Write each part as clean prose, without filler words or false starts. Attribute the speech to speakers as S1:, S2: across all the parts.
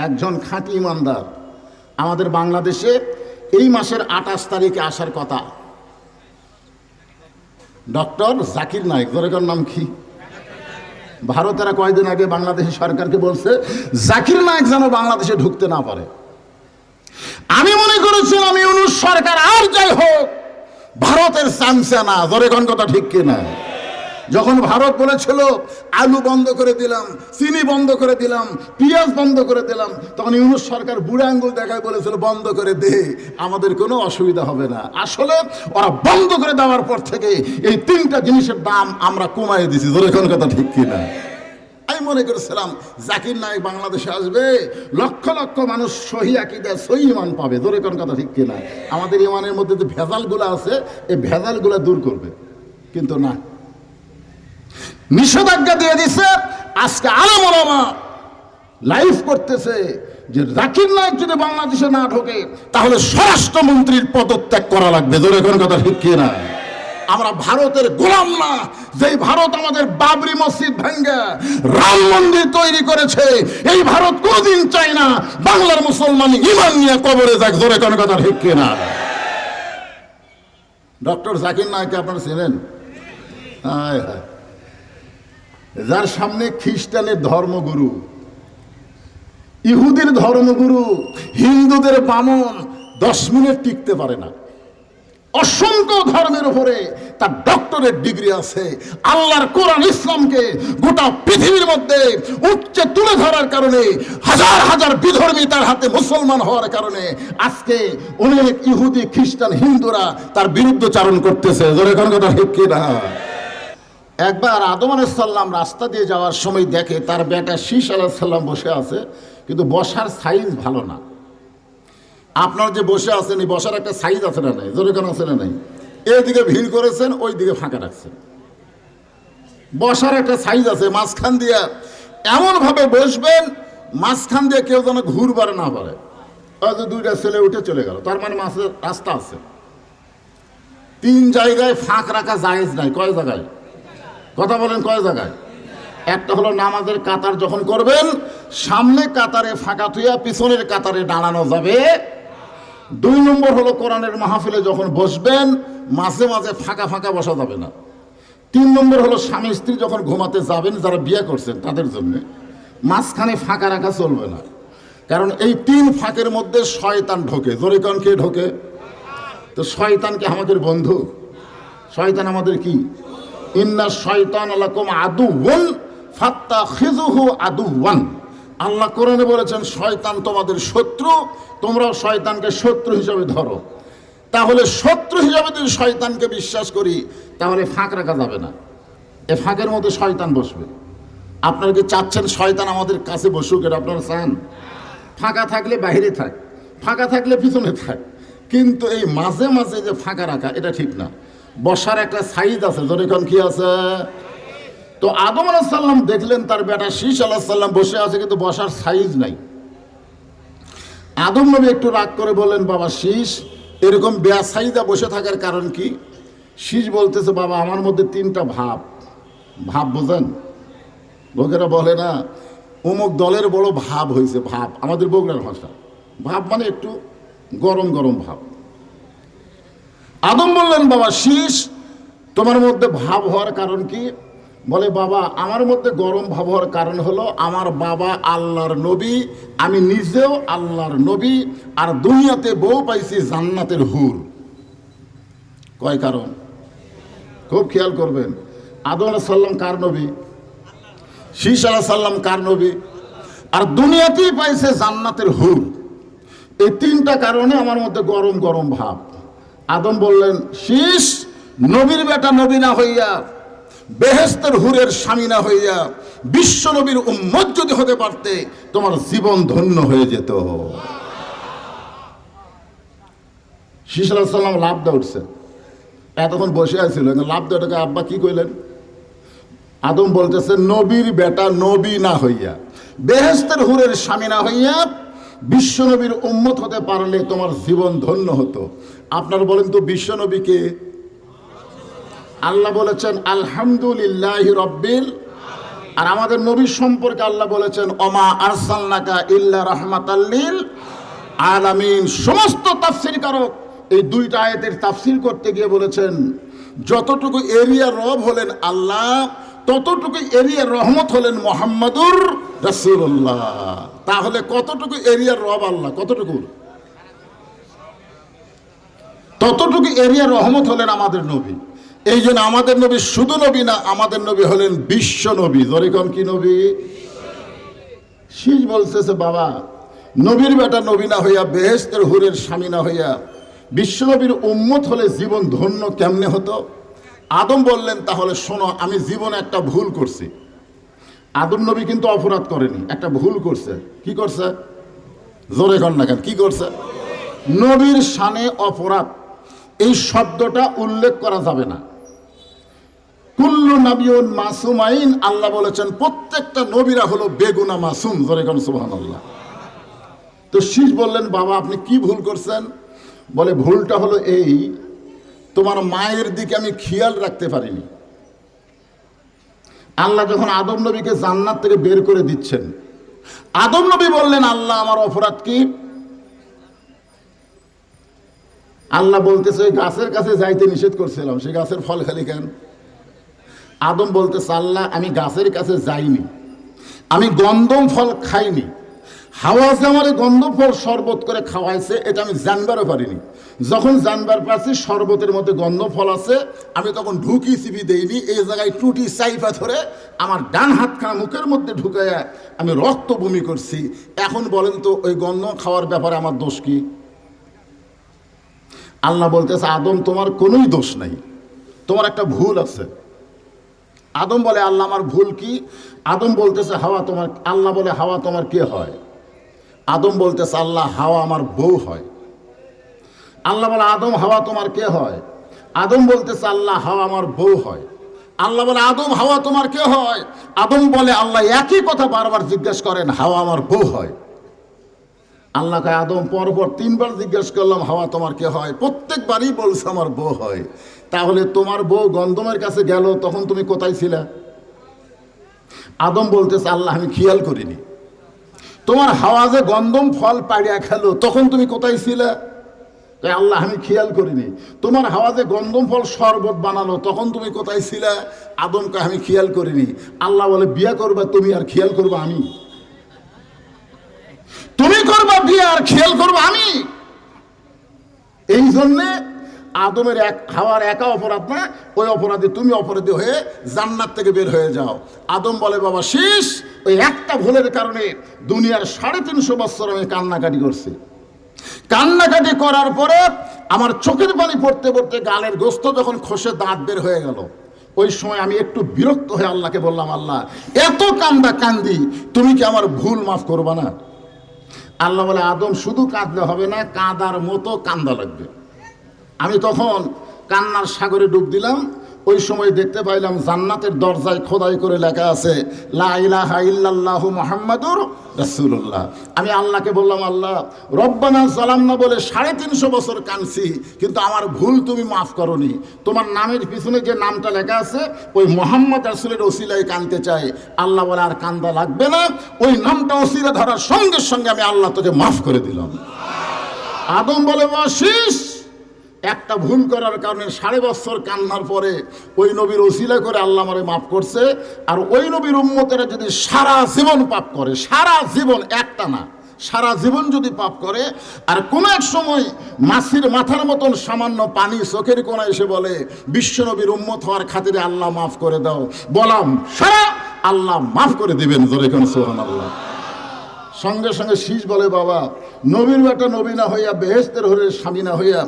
S1: একজন খাঁটি ইমানদার আমাদের বাংলাদেশে এই মাসের 28 তারিখে আসার কথা। ডক্টর জাকির নায়েক, ওর নাম কি? ভারতেরা কয়েকদিন আগে বাংলাদেশের সরকারকে বলছে জাকির নায়েক যেন বাংলাদেশে ঢুকতে না পারে। আমি মনে করেছিলাম ইউনূস সরকার আর যাই হোক ভারতের চামচা না, ধরে কোন কথা ঠিক কিনা? যখন ভারত বলেছিল আলু বন্ধ করে দিলাম, চিনি বন্ধ করে দিলাম, পেঁয়াজ বন্ধ করে দিলাম, তখন ইউনূস সরকার বুড়ো আঙ্গুল দেখায় বলেছিল বন্ধ করে দে, আমাদের কোনো অসুবিধা হবে না। আসলে ওরা বন্ধ করে দেওয়ার পর থেকে এই তিনটা জিনিসের দাম আমরা কমাই দিছি, ধরে কোন কথা ঠিক কিনা? আমি মনে করেছিলাম জাকির নায়েক বাংলাদেশে আসবে, লক্ষ লক্ষ মানুষ সহি আকীদা সহি ঈমান পাবে, ধরে কোন কথা ঠিক কিনা? আমাদের ঈমানের মধ্যে যে ভেজালগুলো আছে এই ভেজালগুলো দূর করবে, কিন্তু না, নিষেধাজ্ঞা দিয়ে দিছে। আজকে আলেম ওলামা লাইভ করতেছে যে জাকির নায়েক যদি বাংলাদেশে না ঢোকে তাহলে স্বরাষ্ট্রমন্ত্রীর পদত্যাগ করা লাগবে, ধরে কোন কথা ঠিক কিনা? আমরা ভারতের গোলাম না, যেই ভারত আমাদের বাবরি মসজিদ ভাঙ্গা রাম মন্দির তৈরি করেছে, এই ভারত কোনদিন চায় না বাংলার মুসলমান ঈমান নিয়ে কবরে যাক, ধরে কোন কথা ঠিক কিনা? ডক্টর জাকির নায়েককে আপনারা চেনেন? হায় হায়, যার সামনে খ্রিস্টানের ধর্মগুরু, ইহুদির ধর্মগুরু, হিন্দুদের বামন 10 মিনিট টিকতে পারে না। অসংখ্য ধর্মের উপরে তার ডক্টরেট ডিগ্রি আছে। আল্লাহর কোরআন ইসলামকে গোটা পৃথিবীর মধ্যে উচ্চে তুলে ধরার কারণে হাজার হাজার বিধর্মী তার হাতে মুসলমান হওয়ার কারণে আজকে অনেক ইহুদি, খ্রিস্টান, হিন্দুরা তার বিরুদ্ধচারণ করতেছে, ধরে কোন কথা ঠিক কিনা? একবার আদম আলাইহিস সালাম রাস্তা দিয়ে যাওয়ার সময় দেখে তার বেটা শীষ আলাইহিস সালাম বসে আছে, কিন্তু বসার সাইজ ভালো না। আপনার যে বসে আছেন এই বসার একটা সাইজ আছে না নাই? জোরে কেন আছে না নাই? এইদিকে ভিড় করেছেন, ওই দিকে ফাঁকা রাখছেন। বসার একটা সাইজ আছে, মাঝখান দিয়ে এমন ভাবে বসবেন মাঝখান দিয়ে কেউ যেন ঘুরবার না পারে। হয়তো 2টা ছেলে উঠে চলে গেল, তার মানে মাঝে রাস্তা আছে। 3 জায়গায় ফাঁক রাখা জায়েজ নাই। কয় জায়গায়? কথা বলেন, কয় জায়গায়? একটা হলো নামাজের কাতার যখন করবেন সামনে কাতারে ফাঁকা থুইয়া পিছনের কাতারে দাঁড়ানো যাবে। 2 নম্বর হলো কোরআনের মাহফিলে যখন বসবেন মাঝে মাঝে ফাঁকা ফাঁকা বসা যাবে না। 3 নম্বর হলো স্বামী স্ত্রী যখন ঘুমাতে যাবেন, যারা বিয়ে করছেন তাদের জন্য মাঝখানে ফাঁকা রাখা চলবে না, কারণ এই 3 ফাঁকের মধ্যে শয়তান ঢোকে। জোরে কোন কে ঢোকে? তো শয়তান কি আমাদের বন্ধু? শয়তান আমাদের কি? ইন্না শয়তানা লাকুম আদুওয়ান ফাত্তাখিযুহু আদুওয়ান। আল্লাহ কোরআনে বলেছেন শয়তান তোমাদের শত্রু, তোমরাও শয়তানকে শত্রু হিসেবে ধরো। তাহলে শত্রু হিসেবে যদি শয়তানকে বিশ্বাস করি তাহলে ফাঁক রাখা যাবে না, এ ফাঁকের মধ্যে শয়তান বসবে। আপনারা কি চাচ্ছেন শয়তান আমাদের কাছে বসুক? এটা আপনারা চান? ফাঁকা থাকলে বাইরে থাক, ফাঁকা থাকলে পিছনে থাক, কিন্তু এই মাঝে মাঝে যে ফাঁকা রাখা এটা ঠিক না। বসার একটা সাইজ আছে, ধরে কোন কি আছে? তো আদম আলাইহিস সালাম দেখলেন তার বেটা শীষ আলাইহিস সালাম বসে আছে, কিন্তু বসার সাইজ নাই। আদম নবী একটু রাগ করে বললেন, বাবা শীষ এরকম বেসাইজা বসে থাকার কারণ কি? শীষ বলতেছে, বাবা আমার মধ্যে 3টা ভাব। ভাব বোঝেন? লোকেরা বলে না অমুক দলের বড় ভাব হয়েছে, ভাব আমাদের বগুড়ার ভাষা। ভাব মানে একটু গরম গরম ভাব। আদম বললেন, বাবা শীষ তোমার মধ্যে ভাব হওয়ার কারণ কি? বলে, বাবা আমার মধ্যে গরম ভাব হওয়ার কারণ হলো আমার বাবা আল্লাহর নবী, আমি নিজেও আল্লাহর নবী, আর দুনিয়াতে বউ পাইছি জান্নাতের হুর। কয় কারণ? খুব খেয়াল করবেন। আদম আলাইহিস সালাম কার নবী? শীষ আলাইহিস সালাম কার নবী? আর দুনিয়াতেই পাইছে জান্নাতের হুর। এই 3টা কারণে আমার মধ্যে গরম গরম ভাব। আদম বললেন, শীষ নবীর বেটা নবী না হইয়া, বেহেশতের হুরের স্বামী না হইয়া বিশ্ব নবীর উম্মত যদি হতে পারতে তোমার জীবন ধন্য হয়ে যেত। শীষ আলাইহিস সালাম লাভ দা উঠছে, এতক্ষণ বসে আছিল, লাভ দাটাকে আব্বা কি কইলেন? আদম বলতেছে নবীর বেটা নবী না হইয়া, বেহেশতের হুরের স্বামী না হইয়া বিশ্ব নবীর উম্মত হতে পারলে তোমার জীবন ধন্য হতো। আপনারা বলেন তো বিশ্ব নবীকে? আল্লাহ বলেছেন আলহামদুলিল্লাহি রাব্বিল আর আমাদের নবীর সম্পর্কে আল্লাহ বলেছেন ওমা আরসালনাকা ইল্লা রাহমাতাল লিল আলামিন। সমস্ত তাফসীরকারক এই দুইটা আয়াতের তাফসীর করতে গিয়ে বলেছেন যতটুকু এরিয়া রব হলেন আল্লাহ, ততটুকু এরিয়ার রহমত হলেন মুহাম্মাদুর রাসূলুল্লাহ। তাহলে কতটুকু এরিয়ার রব আল্লাহ? কতটুকু? ততটুকু এরিয়ার রহমত হলেন আমাদের নবী। এই জন্য আমাদের নবী শুধু নবী না, আমাদের নবী হলেন বিশ্ব নবী। যেরকম কি নবী? শীষ বলতেছে বাবা, নবীর বেটা নবী না হইয়া, বেহেশতের হুরের স্বামী না হইয়া বিশ্ব নবীর উম্মত হলে জীবন ধন্য কেমনে হতো? আদম বললেন তাহলে শোনো, আমি জীবনে একটা ভুল করছি। আদম নবী কিন্তু অপরাধ করেনি, একটা ভুল করছে। কি করছে? জোরে কর না কেন, কি করছে? নবীর শানে অপরাধ এই শব্দটা উল্লেখ করা যাবে না। কুল্লু নবিয়ুন মাসুমাইন, আল্লাহ বলেছেন প্রত্যেকটা নবীরা হলো বেগুনা মাসুম। জোরে কর সুবহানাল্লাহ। তো শীষ বললেন বাবা আপনি কি ভুল করছেন? বলে ভুলটা হলো এই, তোমার মায়ের দিকে আমি খেয়াল রাখতে পারিনি। আল্লাহ যখন আদম নবীকে জান্নাত থেকে বের করে দিচ্ছেন, আদম নবী বললেন আল্লাহ আমার অপরাধ কি? আল্লাহ বলতেছে ওই গাছের কাছে যাইতে নিষেধ করছিলাম, সেই গাছের ফল খালি কেন? আদম বলতেছে আল্লাহ আমি গাছের কাছে যাইনি, আমি গন্ধম ফল খাইনি। হাওয়া যে আমার গন্ধম ফল শরবত করে খাওয়াইছে এটা আমি জানবারও পারিনি। যখন জানবার পারছি শরবতের মধ্যে গন্ধম ফল আছে, আমি তখন ঢুকি চিপি দেইনি। এই জায়গায় টুটি চাইপা ধরে আমার ডান হাতখানা মুখের মধ্যে ঢুকাইয়া আমি রক্ত বমি করছি। এখন বলেন তো ওই গন্ধম খাওয়ার ব্যাপারে আমার দোষ কি? আল্লাহ বলতেছে আদম তোমার কোনোই দোষ নাই, তোমার একটা ভুল আছে। আদম বলে আল্লাহ আমার ভুল কি? আদম বলতেছে হাওয়া তোমার। আল্লাহ বলে হাওয়া তোমার কে হয়? আদম বলতেছে আল্লাহ হাওয়া আমার বউ হয়। আল্লাহ বলে আদম হাওয়া তোমার কে হয়? আদম বলতেছে আল্লাহ হাওয়া আমার বউ হয়। আল্লাহ বলে আদম হাওয়া তোমার কে হয়? আদম বলে আল্লাহ একই কথা বারবার জিজ্ঞেস করেন হাওয়া আমার বউ হয়। আল্লাহকে আদম পরপর 3 বার জিজ্ঞেস করলাম হাওয়া তোমার কে হয়, প্রত্যেকবারই বলছে আমার বউ হয়। তাহলে তোমার বউ গন্ধমের কাছে গেল তখন তুমি কোথায় ছিলে? আদম বলতেছে আল্লাহ আমি খেয়াল করিনি। তোমার হাওয়া যে গন্ধম ফল পাড়িয়া খেলো তখন তুমি কোথায় ছিলে? আল্লাহ আমি খেয়াল করিনি। তোমার হাওয়া যে গন্ধম ফল শরবত বানালো তখন তুমি কোথায় ছিলে? আদমকে আমি খেয়াল করিনি। আল্লাহ বলে বিয়ে করবা তুমি আর খেয়াল করবা আমি? তুমি করবা বিয়ে আর খেয়াল করবো আমি? এই জন্যে আদমের হাওয়ার একা অপরাধ না, ওই অপরাধে তুমি অপরাধী হয়ে জান্নাত থেকে বের হয়ে যাও। আদম বলে বাবা শীষ ওই একটা ভুলের কারণে দুনিয়ার 350 বছর আমি কান্নাকাটি করছি। কান্নাকাটি করার পরে আমার চোখের পানি পড়তে পড়তে গালের গোস্ত যখন খসে দাঁত বের হয়ে গেল, ওই সময় আমি একটু বিরক্ত হয়ে আল্লাহকে বললাম আল্লাহ এত কান্দি তুমি কি আমার ভুল মাফ করবা না? আল্লাহ বলে আদম শুধু কাঁদলে হবে না, কাঁদার মতো কান্দা লাগবে। আমি তখন কান্নার সাগরে ডুব দিলাম। ওই সময় দেখতে পাইলাম জান্নাতের দরজায় খোদাই করে লেখা আছে লা ইলাহা ইল্লাল্লাহু মুহাম্মাদুর রাসূলুল্লাহ। আমি আল্লাহকে বললাম আল্লাহ রব্বানা যালামনা বলে 350 বছর কাঁদছি, কিন্তু আমার ভুল তুমি মাফ করনি। তোমার নামের পিছনে যে নামটা লেখা আছে ওই মুহাম্মদ রাসূলের ওসিলায় কাঁদতে চাই। আল্লাহ বলে আর কান্দা লাগবে না, ওই নামটা ওসিলা ধরার সঙ্গে সঙ্গে আমি আল্লাহ তোকে মাফ করে দিলাম। আদম বলে বাসিস একটা ভুল করার কারণে 5.5 বছর কান্নার পরে ওই নবীর ওসিলা করে আল্লাহ আমারে মাফ করছে। আর ওই নবীর উম্মতেরা যদি সারা জীবন পাপ করে, সারা জীবন একটা না সারা জীবন যদি পাপ করে, আর কোন এক সময় মাছির মাথার মতন সামান্য পানি চোখের কোণায় এসে বলে বিশ্ব নবীর উম্মত হওয়ার খাতিরে আল্লাহ মাফ করে দাও, বলাম সারা আল্লাহ মাফ করে দিবেন। জোরে কোন সুবহানাল্লাহ। সঙ্গে সঙ্গে শীষ বলে বাবা নবীর বেটা নবী না হইয়া বেহেশতের হরের স্বামী না হইয়া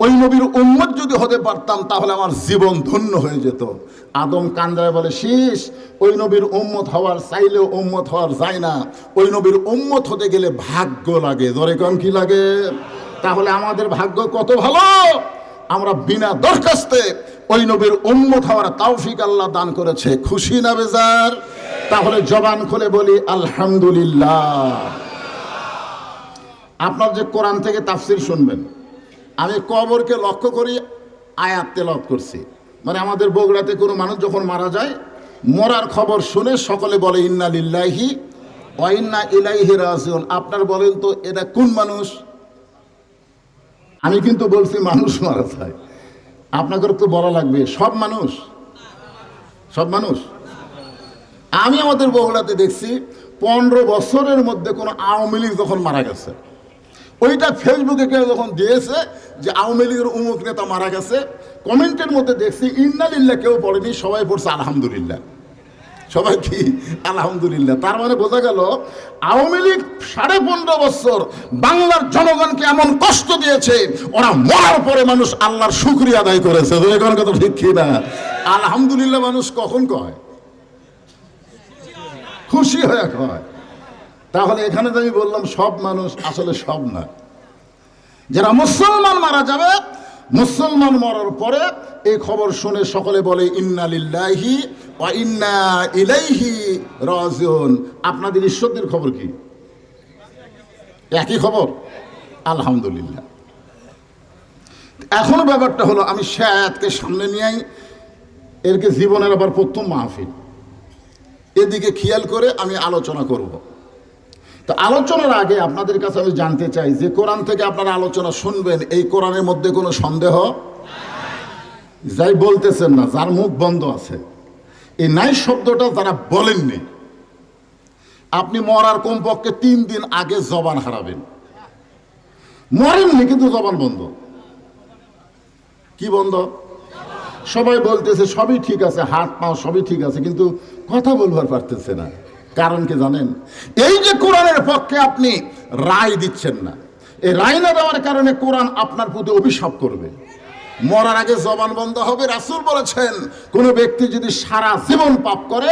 S1: ওই নবীর উম্মত যদি হতে পারতাম তাহলে আমার জীবন ধন্য হয়ে যেত। আদম কান্দায় বলে শীষ ওই নবীর উম্মত হওয়ার চাইলেও উম্মত হওয়ার যায় না, ওই নবীর উম্মত হতে গেলে ভাগ্য লাগে। ধরে কম কি লাগে? তাহলে আমাদের ভাগ্য কত ভালো, আমরা বিনা দরখাস্তে ওই নবীর উম্মত হওয়ার তৌফিক আল্লাহ দান করেছে। খুশি না বেজার? তাহলে জবান খুলে বলি আলহামদুলিল্লাহ। আপনার যে কোরআন থেকে তাফসির শুনবেন, আমি কবরকে লক্ষ্য করি আয়াত তেলাওয়াত করছি। মানে আমাদের বগুড়াতে কোনো মানুষ যখন মারা যায় মরার খবর শুনে সকলে বলে ইন্না লিল্লাহি ওয়া ইন্না ইলাইহি রাজিউন। আপনার বলেন তো এটা কোন মানুষ? আমি কিন্তু বলছি মানুষ মারা যায়, আপনাদের তো বলা লাগবে সব মানুষ, সব মানুষ। আমি আমাদের বগুড়াতে দেখছি 15 বছরের মধ্যে কোনো আওয়ামী লীগ যখন মারা গেছে, ওইটা ফেসবুকে কেউ যখন দিয়েছে যে আওয়ামী লীগের অমুক নেতা মারা গেছে, কমেন্টের মধ্যে দেখছি ইন্নালিল্লাহ কেউ পড়েনি, সবাই পড়ছে আলহামদুলিল্লাহ। সবাই কি আলহামদুলিল্লাহ। তার মানে বোঝা গেল আওয়ামী লীগ 15.5 বছর বাংলার জনগণকে এমন কষ্ট দিয়েছে, ওরা মরার পরে মানুষ আল্লাহর শুকরিয়া আদায় করেছে। কথা ঠিক কি না? আলহামদুলিল্লাহ মানুষ কখন কয়? খুশি হয়ে কয়। তাহলে এখানে তো আমি বললাম সব মানুষ, আসলে সব না। যারা মুসলমান মারা যাবে, মুসলমান মরার পরে এই খবর শুনে সকলে বলে ইন্না লিল্লাহি ওয়া ইন্না ইলাইহি রাজিউন। আপনাদের ঈশ্বরদের খবর কি? একই খবর, আলহামদুলিল্লাহ। এখন ব্যাপারটা হলো, আমি শায়াতকে সামনে নিয়েই এরকে জীবনের আবার প্রথম মাহফিল, এদিকে খেয়াল করে আমি আলোচনা করব। তো আলোচনার আগে আপনাদের কাছে আমি জানতে চাই যে কোরআন থেকে আপনারা আলোচনা শুনবেন, এই কোরআনের মধ্যে কোনো সন্দেহ যাই বলতেছেন না, যার মুখ বন্ধ আছে, এই নাই শব্দটা যারা বলেননি, আপনি মরার কমপক্ষে 3 দিন আগে জবান হারাবেন। মরেননি কিন্তু জবান বন্ধ। কি বন্ধ? সবাই বলতেছে সবই ঠিক আছে, হাত পা সবই ঠিক আছে, কিন্তু কথা বলবার পারতেছে না। কারণ কি জানেন? এই যে কোরআনের পক্ষে আপনি রায় দিচ্ছেন না, এই রায় না দেওয়ার কারণে কোরআন আপনার প্রতি অভিশাপ করবে। মরার আগে জবান বন্ধ হবে। রাসূল বলেছেন, কোন ব্যক্তি যদি সারা জীবন পাপ করে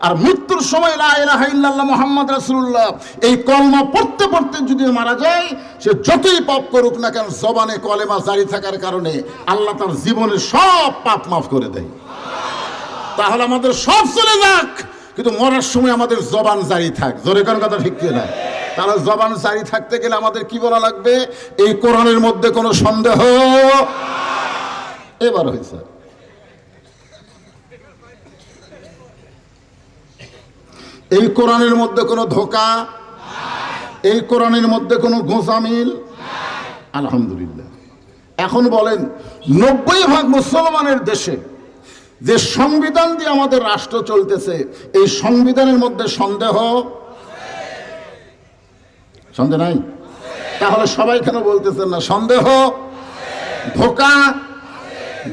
S1: আর মৃত্যুর সময় লা ইলাহা ইল্লাল্লাহ মুহাম্মদ রাসূলুল্লাহ এই কলমা পড়তে পড়তে যদি মারা যায়, সে যতই পাপ করুক না কেন, জবানে কলেমা জারি থাকার কারণে আল্লাহ তার জীবনের সব পাপ মাফ করে দেয়। তাহলে আমাদের সব চলে যাক, কিন্তু মরার সময় আমাদের জবান জারি থাক। জোরে কোন কথা ঠিক কি না? তাহলে জবান জারি থাকতে গেলে আমাদের কি বলা লাগবে? এই কোরআনের মধ্যে কোনো সন্দেহ এবার হয়েছে। এই কোরআনের মধ্যে কোনো ধোঁকা, এই কোরআনের মধ্যে কোনো গোঁজামিল, আলহামদুলিল্লাহ। এখন বলেন, 90% মুসলমানের দেশে যে সংবিধান দিয়ে আমাদের রাষ্ট্র চলতেছে, এই সংবিধানের মধ্যে সন্দেহ নাই? তাহলে সবাই কেন বলতেছেন না সন্দেহ, ধোঁকা,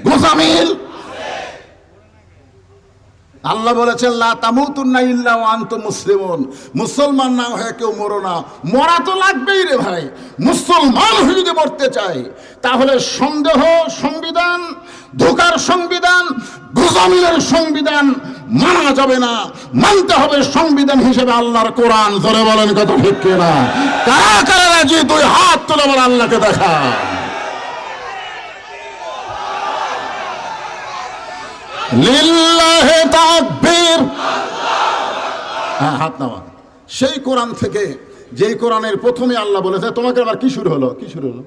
S1: গোঁজামিল? আল্লাহ বলেছেন লা তামুতুন্না ইল্লা ওয়া আনতুম মুসলিমুন। মুসলমান না হয়ে কেউ মরো না। মরা তো লাগবেই রে ভাই। মুসলমান হয়ে যদি মরতে চাই, তাহলে সন্দেহ সংবিধান, ধোঁকার সংবিধান, গোঁজামিলের সংবিধান মানা যাবে না। মানতে হবে সংবিধান হিসেবে আল্লাহর কোরআন। ধরে বলেন কত ঠিক কিনা? কারা কারা রাজি? 2 হাত তুলে আমার আল্লাহকে দেখা। লিল্লাহি তাকবীর। হাত নামা। সেই কোরআন থেকে, যেই কোরআনের প্রথমে আল্লাহ বলেছে, তোমাকে আবার কি শুরু হলো? কি শুরু হলো?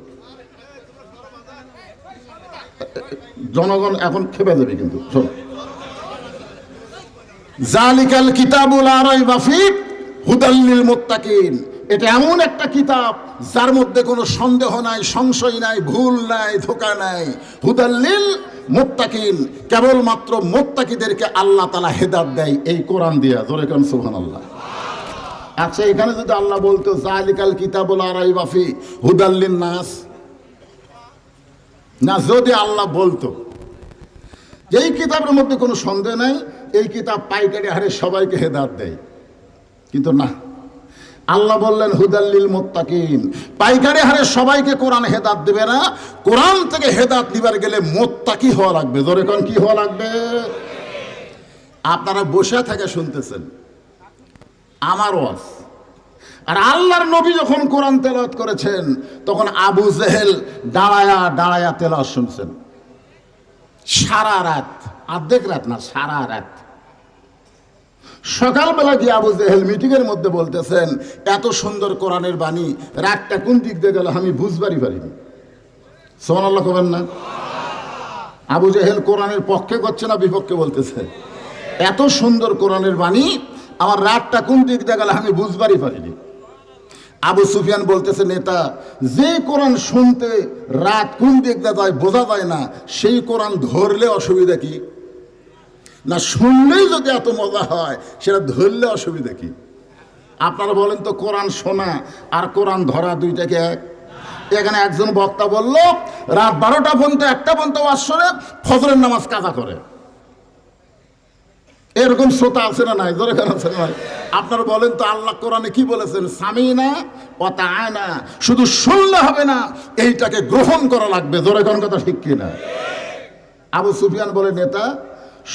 S1: জনগণ এখন খেপে যাবে কিন্তু। শোনো, জালিকাল কিতাবুল লা রাইবা ফীহি হুদাল লিল মুত্তাকিন। এটা এমন একটা কিতাব যার মধ্যে কোনো সন্দেহ নাই, সংশয় নাই, ভুল নাই, ধোঁকা নাই। হুদাল লিল মুত্তাকিন, কেবলমাত্র মুত্তাকিদেরকে আল্লাহ তাআলা হেদায়েত দেয় এই কোরআন দিয়া। জোরে কোন সুবহানাল্লাহ। আচ্ছা, এখানে যদি আল্লাহ বলতো জালিকাল কিতাবুল লা রাইবা ফীহি হুদাল লিন নাস, না, যদি আল্লাহ বলতো যে এই কিতাবের মধ্যে কোনো সন্দেহ নাই, এই কিতাব পাইকারি হারে সবাইকে হেদায়েত দেয়, কিন্তু না, আল্লাহ বললেন হুদাল্লিল মুত্তাকিন। পাইকারি হারে সবাইকে কোরআন হেদায়েত দেবে না। কোরআন থেকে হেদায়েত নিবার গেলে মুত্তাকি হওয়া লাগবে। ধরে কোন কি হওয়া লাগবে? আপনারা বসে থেকে শুনতেছেন আমার ওয়াজ, আর আল্লাহর নবী যখন কোরআন তেলাওয়াত করেছেন, তখন আবু জেহেল দাঁড়ায়া দাঁড়ায়া তেলাওয়াত শুনছেন সারা রাত। অর্ধেক রাত না, সারা রাত। সকালবেলা গিয়ে আবু জেহেল মিটিংয়ের মধ্যে বলতেছেন, এত সুন্দর কোরআনের বাণী, রাতটা কোন দিক দিয়ে গেল আমি বুঝবারই পারিনি। সুবহানাল্লাহ করবেন না? আবু জেহেল কোরআনের পক্ষে করছে না বিপক্ষে বলতেছে? এত সুন্দর কোরআনের বাণী, আমার রাতটা কোন দিক দিয়ে গেল আমি বুঝবারই পারিনি। আবু সুফিয়ান বলতেছে, নেতা, যে কোরআন শুনতে রাত কোন দিক দিয়ে যায় বোঝা যায় না, সেই কোরআন ধরলে অসুবিধা কি? না শুনলেই যদি এত মজা হয়, সেটা ধরলে অসুবিধা কি? আপনারা বলেন তো, কোরআন শোনা আর কোরআন ধরা দুইটাকে এক? এখানে একজন বক্তা বলল রাত 12টা পর্যন্ত 1টা পর্যন্ত ওয়াজ শোনে, ফজরের নামাজ কাজা করে। এরকম শ্রোতা আছে না নাই? ধরে কেন আছে না? আপনারা বলেন তো, আল্লাহ কোরআনে কি বলেছেন? সামিনা ওয়া তাআনা। শুধু শুনলে হবে না, এইটাকে গ্রহণ করা লাগবে। ধরে কোন কথা ঠিক কিনা? আবু সুফিয়ান বলে, নেতা,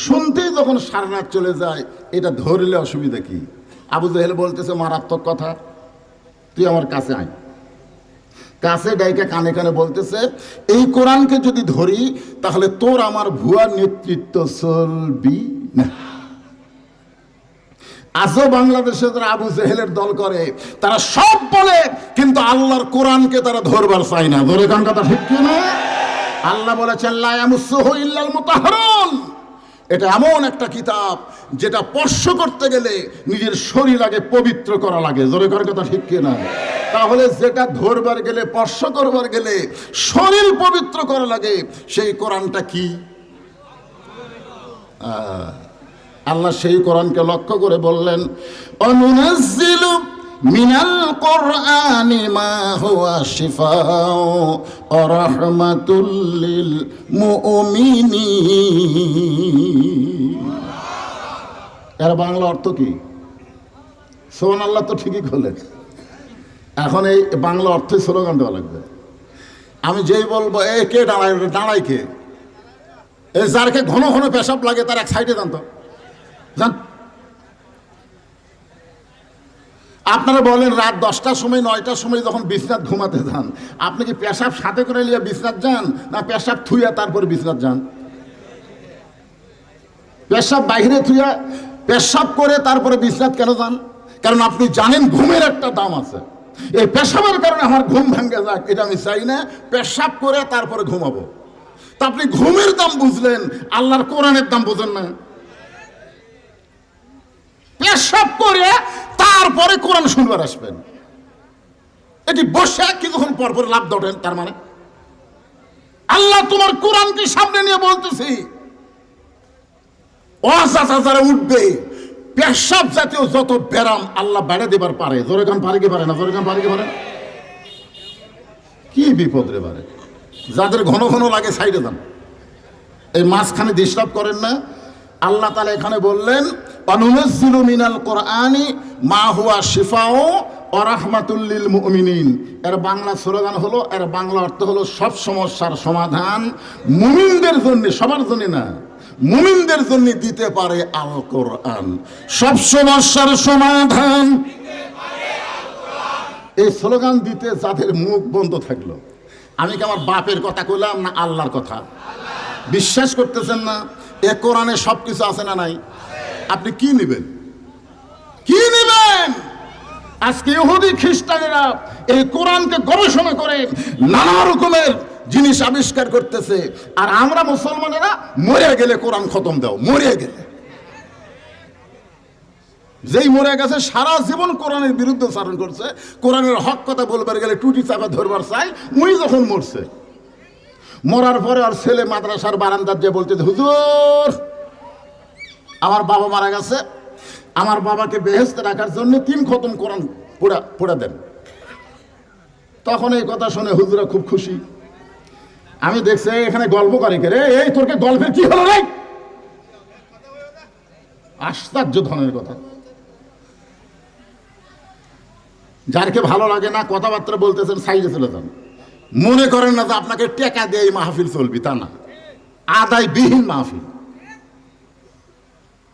S1: শুনতেই যখন সারা রাত চলে যায়, এটা ধরলে অসুবিধা কি? আবু জেহেল বলতেছে, মারাত্মক কথা, তুই আমার কাছে আয়। কাছে ডাইকে কানে কানে বলতেছে, এই কোরআনকে যদি ধরি তাহলে তোর আমার ভুয়া নেতৃত্ব চলবি না। আজও বাংলাদেশে যারা আবু জেহেলের দল করে, তারা সব বলে, কিন্তু আল্লাহর কোরআনকে তারা ধরবার চায় না। ধরে কোন কথা ঠিক কিনা? আল্লাহ বলেছেন, লা ইয়ামুসসুহু ইল্লাল মুতাহহারুন। এটা এমন একটা কিতাব যেটা স্পর্শ করতে গেলে নিজের শরীর আগে পবিত্র করা লাগে। জোরে করে কথা ঠিক কিনা? তাহলে যেটা ধরবার গেলে, স্পর্শ করবার গেলে শরীর পবিত্র করা লাগে, সেই কোরআনটা কি? আল্লাহ সেই কোরআনকে লক্ষ্য করে বললেন, অনুনাজ্জিলু মিনাল কোরআনি মা হুয়া শিফাউ ওয়া রাহমাতুল লিল মুমিনিন। এর বাংলা অর্থ কি? সুবহানাল্লাহ, তো ঠিকই বলেন। এখন এই বাংলা অর্থে স্লোগান দেওয়া লাগবে। আমি যেই বলবো, এ কে দাঁড়ায়, দাঁড়ায় কে? এই যারকে ঘন ঘন পেশাব লাগে তার এক সাইডে জানতো জান। আপনারা বলেন রাত 10টার সময় 9টার সময় যখন বিছনাত ঘুমাতে যান, আপনি কি পেশাব সাথে করে নিয়ে বিছনাত যান, না পেশাব থুইয়া তারপরে বিছনাত যান? পেশাব বাইরে থুইয়া পেশাব করে তারপরে বিছনাত কেন যান? কারণ আপনি জানেন ঘুমের একটা দাম আছে। এই পেশাবের কারণে আমার ঘুম ভেঙে যাক, এটা আমি চাই না। পেশাব করে তারপরে ঘুমাবো। তা আপনি ঘুমের দাম বুঝলেন, আল্লাহর কোরআনের দাম বুঝেন না। পেশাব করে তারপরে কোরআন শুনবার আসবেন, এটি বসে কিছুক্ষণ পরপর লাভ দৌড়েন। তার মানে আল্লাহ তোমার কোরআনকে সামনে নিয়ে বলতেছি, যারা উঠবে পেশাব জাতীয় যত ব্যারাম আল্লাহ বেড়ে দেবার পারে। জোরে গান পারে কি পারে না? জোরে গান পারে কি পারে? কি বিপদ রে পারে? যাদের ঘন ঘন লাগে সাইডে যান, এই মাঝখানে ডিস্টার্ব করেন না। আল্লাহ তাআলা এখানে বললেন, অনুনাজ্জিলু মিনাল কোরআনি মা হুয়া শিফাউ ওয়া রাহমাতুল লিল মুমিনিন। এর বাংলা স্লোগান হলো, এর বাংলা অর্থ হলো, সব সমস্যার সমাধান মুমিনদের জন্য, সবার জন্য না, মুমিনদের জন্য দিতে পারে আল কোরআন। সব সমস্যার সমাধান এই স্লোগান দিতে যাদের মুখ বন্ধ থাকলো। আমি কি আমার বাপের কথা কইলাম না আল্লাহর কথা? বিশ্বাস করতেছেন না? এ কোরআনে সবকিছু আছে না নাই? আপনি কি নেবেন? কি নেবেন? আজকে ইহুদি খ্রিস্টানেরা এই কোরআনকে গবেষণা করে নানা রকমের জিনিস আবিষ্কার করতেছে, আর আমরা মুসলমানেরা মরে গেলে কোরআন খতম দাও। মরে গেলে, যেই মরে গেছে সারা জীবন কোরআনের বিরুদ্ধে চারণ করছে, কোরআনের হক কথা বলবার গেলে টুটি চাপা ধরবার চাই, উনি যখন মরছে, মরার পরে আর ছেলে মাদ্রাসার বারান্দার যে বলতে, হুজুর আমার বাবা মারা গেছে, আমার বাবাকে বেহেশতে রাখার জন্য 3 খতম কোরআন পড়া দেন। তখন এই কথা শুনে হুজুরা খুব খুশি। আমি দেখছি এখানে গল্প করে কে রে, এই তোরকে গল্পের কি হলো রে? আশ্চর্য ধরনের কথা। যারকে ভালো লাগে না কথাবার্তা বলতেছেন, সাইডে চলে যান। মনে করেন না যে আপনাকে টেকা দিয়ে এই মাহফিল চলবি, তা না, আদায় বিহীন মাহফিল।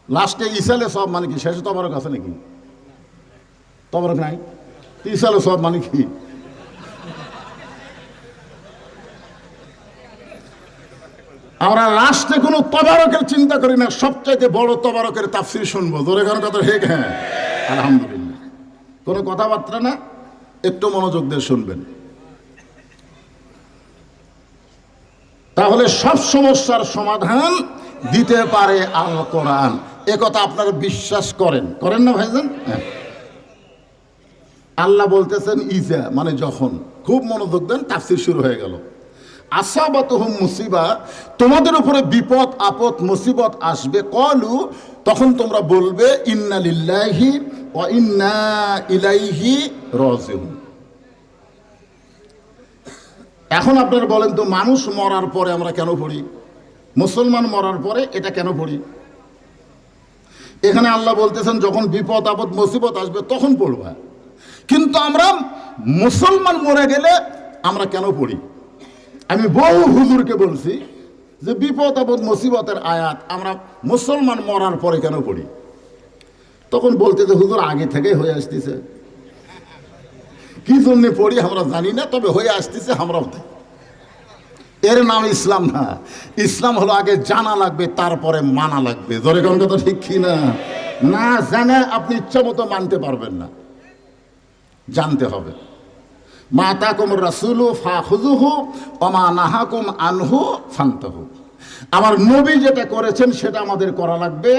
S1: লাস্টে ইসালে সব মানে কি? শেষে তবরক আছে নাকি? তবরক নাই, ইসালে সব মানে কি? আমরা লাস্টে কোনো তবারকের চিন্তা করি না, সবচাইতে বড় তবারকের তাফসীর শুনবো। জোরে গান কথা ঠিক? হ্যাঁ, আলহামদুলিল্লাহ। কোনো কথাবার্তা না, একটু মনোযোগ দিয়ে শুনবেন। তাহলে সব সমস্যার সমাধান দিতে পারে আল কোরআন। একথা আপনারা বিশ্বাস করেন, করেন না ভাইজান? হ্যাঁ। আল্লাহ বলতেছেন ইজা মানে যখন, খুব মনোযোগ দেন, তাফসীর শুরু হয়ে গেল। আসাবাতুহুম মুসিবা, তোমাদের উপরে বিপদ আপদ মুসিবত আসবে, কলু তখন তোমরা বলবে ইন্না লিল্লাহি ওয়া ইন্না ইলাইহি রাজিউন। এখন আপনারা বলেন তো, মানুষ মরার পরে আমরা কেন পড়ি? মুসলমান মরার পরে এটা কেন পড়ি? এখানে আল্লাহ বলতেছেন যখন বিপদ আপদ মুসিবত আসবে তখন পড়বা, কিন্তু আমরা মুসলমান মরে গেলে আমরা কেন পড়ি? আমি বহু হুজুরকে বলছি যে বিপদ আপদ মুসিবতের আয়াত আমরা মুসলমান মরার পরে কেন পড়ি? তখন বলতে যে হুজুর আগে থেকেই হয়ে আসতেছে। কি জন্য পড়ি আমরা জানি না, তবে হয়ে আসতেছে আমরাও। এর নাম ইসলাম না। ইসলাম হলো আগে জানা লাগবে, তারপরে মানা লাগবে। জোরে কোন কথা ঠিক কি না? না জানে আপনি ইচ্ছা মতো মানতে পারবেন না, জানতে হবে। মা তাকুম রাসূলু ফাখুযুহু ওয়া মা নাহাকুম আনহু ফান্তাহু। আমার নবী যেটা করেছেন সেটা আমাদের করা লাগবে।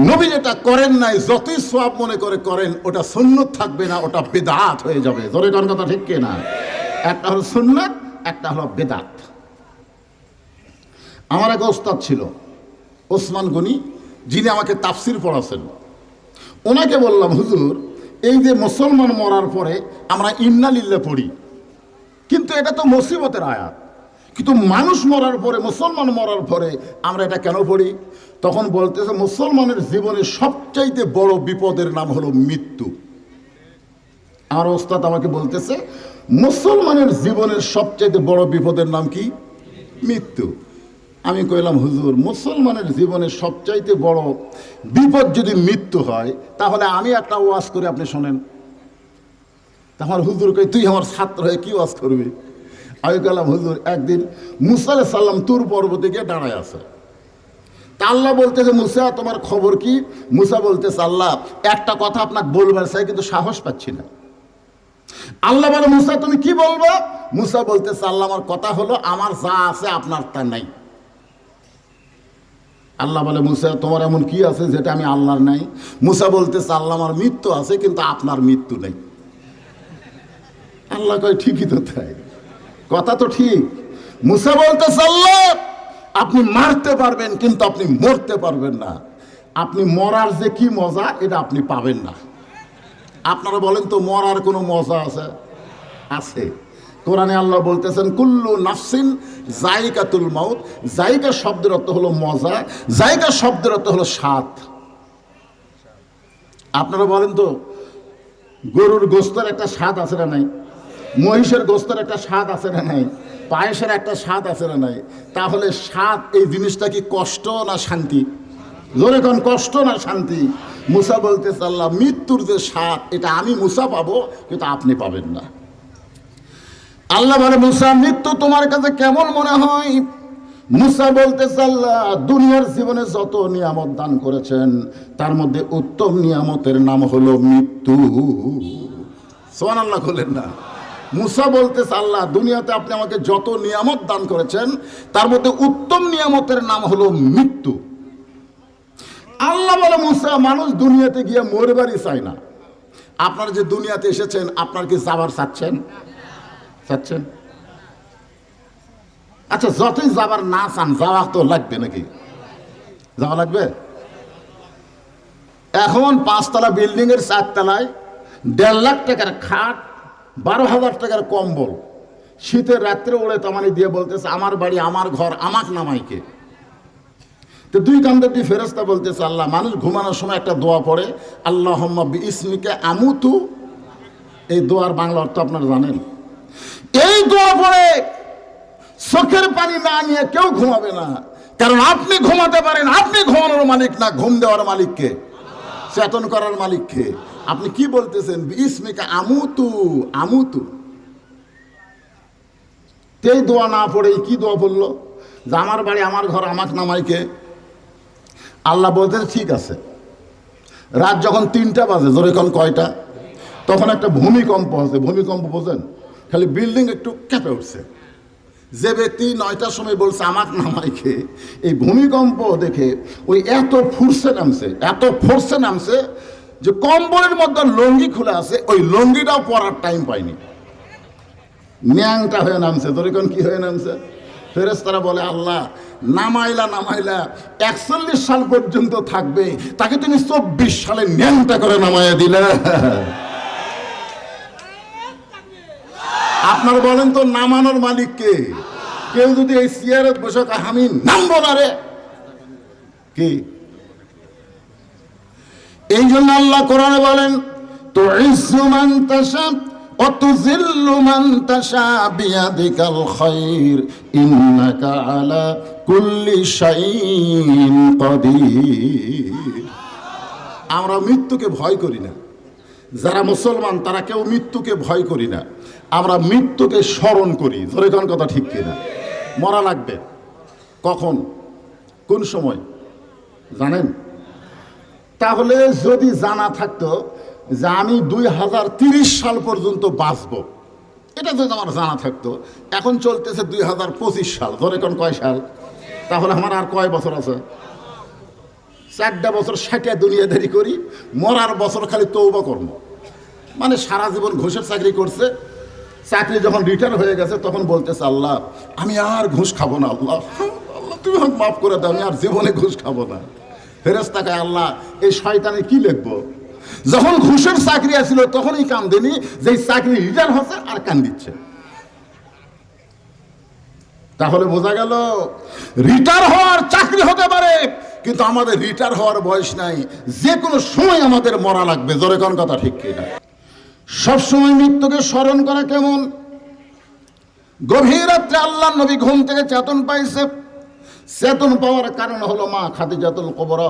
S1: নবী যেটা করেন নাই, যতই সওয়াব মনে করে করেন, ওটা সুন্নাত থাকবে না, ওটা বিদআত হয়ে যাবে। জোরে কোন কথা ঠিক কি না? একটা হলো সুন্নাত, একটা হলো বিদআত। আমার এক ওস্তাদ ছিল ওসমান গনি, যিনি আমাকে তাফসির পড়াছেন। ওনাকে বললাম, হুজুর এই যে মুসলমান মরার পরে আমরা ইন্না লিল্লাহ পড়ি, কিন্তু এটা তো মুসিবতের আয়াত, কিন্তু মানুষ মরার পরে, মুসলমান মরার পরে আমরা এটা কেন পড়ি? তখন বলতেছে মুসলমানের জীবনে সবচাইতে বড় বিপদের নাম হলো মৃত্যু। আমার ওস্তাদ আমাকে বলতেছে মুসলমানের জীবনের সবচাইতে বড় বিপদের নাম কি? মৃত্যু। আমি কইলাম, হুজুর মুসলমানের জীবনের সবচাইতে বড় বিপদ যদি মৃত্যু হয়, তাহলে আমি একটা ওয়াজ করি, আপনি শোনেন। আমার হুজুর কই, তুই আমার ছাত্র হয়ে কি ওয়াজ করবি? আমি কইলাম, হুজুর একদিন মুসা আলাইহিস সালাম তুর পর্বতে গিয়ে দাঁড়ায় আছে। তা আল্লাহ বলতেছে, মুসা তোমার খবর কি? মুসা বলতেছে, আল্লাহ একটা কথা আপনাকে বলবার চাই, কিন্তু সাহস পাচ্ছি না। আল্লাহ বলে, মুসা তুমি কি বলবো? মুসা বলতেছে, আল্লাহ আমার কথা হলো আমার যা আছে আপনার তা নাই। আল্লাহ বলে, মুসা তোমার এমন কি আছে যেটা আমি আল্লাহর নাই? মুসা বলতেছে, আল্লাহ আমার মৃত্যু আছে কিন্তু আপনার মৃত্যু নেই। আল্লাহ কয়, ঠিকই তো তাই, কথা তো ঠিক। মুসা বলতেছে, আল্লাহ আপনি মারতে পারবেন কিন্তু আপনি মরতে পারবেন না। আপনি মরার যে কি মজা এটা আপনি পাবেন না। আপনারা বলেন তো, মরার কোনো মজা আছে? আছে। কোরআনে আল্লাহ বলতেছেন কুল্লু নাফসিন যায়িকাতুল মাউত। যায়িকা শব্দের অর্থ হলো মজা, যায়িকা শব্দের অর্থ হলো স্বাদ। আপনারা বলেন তো, গরুর গোস্তের একটা স্বাদ আছে না নাই? মহিষের গোস্তের একটা স্বাদ আছে না নাই? পায়েসের একটা স্বাদ আছে না নাই? তাহলে স্বাদ এই জিনিসটা কি কষ্ট না শান্তি? জোরে কোন, কষ্ট না শান্তি? মুসা বলতেছে, আল্লাহ মৃত্যুর যে স্বাদ এটা আমি মুসা পাবো, কিন্তু আপনি পাবেন না। আল্লাহ বলে, মুসা মৃত্যু তোমার কাছে কেমন মনে হয়? মুসা বলতেছে, আল্লাহ দুনিয়ার জীবনে যত নিয়ামত দান করেছেন তার মধ্যে উত্তম নিয়ামতের নাম হলো মৃত্যু। সুবহানাল্লাহ বলেন না? মুসা বলতেছে, আল্লাহ দুনিয়াতে আপনি আমাকে যত নিয়ামত দান করেছেন তার মধ্যে উত্তম নিয়ামতের নাম হলো মৃত্যু। আল্লাহ বলে, মুসা মানুষ দুনিয়াতে গিয়ে মরবারই চায় না। আপনারা যে দুনিয়াতে এসেছেন, আপনার কি যাবার চাচ্ছেন? চাচ্ছেন? আচ্ছা, যতই যাবার না চান, যাওয়া তো লাগবে নাকি? যাওয়া লাগবে। এখন 5 তলা বিল্ডিং এর 4 তলায় 1.5 লাখ টাকার খাট, 12,000 টাকার কম্বল, শীতের রাত্রে ওড়ে তামানি দিয়ে বলতেছে, আমার বাড়ি আমার ঘর আমাক নামাইকে। তো 2 কান্দের 2 ফেরেশতা বলতেছে, আল্লাহ মানুষ ঘুমানোর সময় একটা দোয়া পড়ে, আল্লাহুম্মা বিইসমিকা আমুতু। এই দোয়ার বাংলা অর্থ আপনারা জানেন? এই দোয়া পড়ে চোখের পানি না নিয়ে কেউ ঘুমাবে না, কারণ আপনি ঘুমাতে পারেন, আপনি ঘুমানোর মালিক না, ঘুম দেওয়ার মালিককে, চেতন করার মালিককে। আপনি কি বলতেছেন? বিইসমিকা আমুতু, আমুতু। এই দোয়া না পড়ে কি দোয়া বললো? যে আমার বাড়ি আমার ঘর আমাক নামাইকে। আল্লাহ বলতেছে, ঠিক আছে। রাত যখন 3টা বাজে, জোরে কোন কয়টা? তখন একটা ভূমিকম্প হচ্ছে। ভূমিকম্প বোঝেন? খালি বিল্ডিং একটু কেঁপে উঠছে। যে ব্যক্তি 9টার সময় বলছে আমাকে নামাইকে, এই ভূমিকম্প দেখে ওই এত ফোর্সে নামছে যে কম্বলের মধ্যে লঙ্গি খুলে আছে, ওই লঙ্গিটাও পরার টাইম পায়নি, ন্যাংটা হয়ে নামছে। তখন কি হয়ে নামছে? ফেরেশতারা বলে আল্লাহ নামাইলা 41 সাল পর্যন্ত থাকবে, তাকে তুমি 24 সালে ন্যাংটা করে নামাইয়া দিলে। আপনার বলেন তো নামানোর মালিক কে? কেউ যদি এই চেয়ারে বসে আমি নামবো না রে, কি? এই জন্য আল্লাহ কোরআনে বলেন তুইজ্জু মান তাশা ওয়া তুযিল্লু মান তাশা বিয়াদিকাল খায়র ইন্নাকা আলা কুল্লি শাইইন কাদির। আমরা মৃত্যুকে ভয় করি না, যারা মুসলমান তারা কেউ মৃত্যুকে ভয় করি না, আমরা মৃত্যুকে স্মরণ করি। ধরে কোন কথা ঠিক কিনা? মরা লাগবে কখন, কোন সময় জানেন? তাহলে যদি জানা থাকতো যে আমি 2030 সাল পর্যন্ত বাঁচব, এটা যদি আমার জানা থাকতো, এখন চলতেছে 2025 সাল, ধরে কোন কয় সাল? তাহলে আমার আর কয় বছর আছে? 4টা বছর 60 দুনিয়াদারি করি, মরার বছর খালি তওবা কর্ম। মানে সারা জীবন ঘুষের চাকরি করছে, চাকরি যখন রিটায়ার হয়ে গেছে তখন বলতেছে আল্লাহ আমি আর ঘুষ খাবো না, আল্লাহ তুমি আমাকে মাফ করে দাও, আমি আর জীবনে ঘুষ খাবো না। ফেরেশতাকে আল্লাহ এই শয়তানে কি লিখবো? যখন ঘুষের চাকরি আছিল তখনই কান্দেনি, যে চাকরি রিটায়ার হচ্ছে আর কান দিচ্ছে। তাহলে বোঝা গেল রিটায়ার হওয়ার চাকরি হতে পারে, কিন্তু আমাদের রিটায়ার হওয়ার বয়স নাই, যে কোনো সময় আমাদের মরা লাগবে। জোরে কোন কথা ঠিক কিনা? সবসময় মৃত্যুকে স্মরণ করা কেমন? গভীর রাত্রে আল্লাহর নবী ঘুম থেকে চেতন পাইছে। চেতন পাওয়ার কারণ হলো মা খাদিজাতুল কুবরা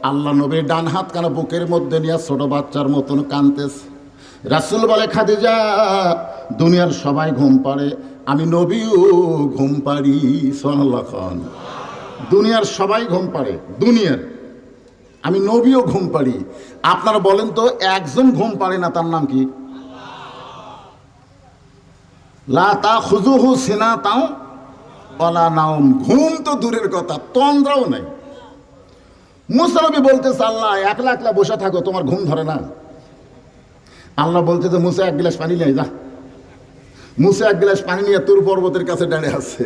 S1: আল্লাহ নবীর ডান হাত কানা বুকের মধ্যে নিয়ে ছোট বাচ্চার মতন কাঁদতেছে। রাসূল বলে খাদিজা দুনিয়ার সবাই ঘুম পাড়ে, আমি নবীও ঘুম পাড়ি। সুবহানাল্লাহ খান। দুনিয়ার সবাই ঘুম পাড়ে, দুনিয়ার আমি নবীও ঘুম পাড়ি। আপনারা বলেন তো একজন ঘুম পাড়ে না, তার নাম কি? লা তাখুযুহু সিনাতাও ওয়ালা নাওম। ঘুম তো দূরের কথা, তন্দ্রাও নাই। মুসা নবী বলতেছে আল্লাহ একলা একলা বসে থাকো, তোমার ঘুম ধরে না? আল্লাহ বলতেছে মুসা এক গ্লাস পানি নিয়ে যা। মুসা এক গ্লাস পানি নিয়ে তুর পর্বতের কাছে দাঁড়িয়ে আছে।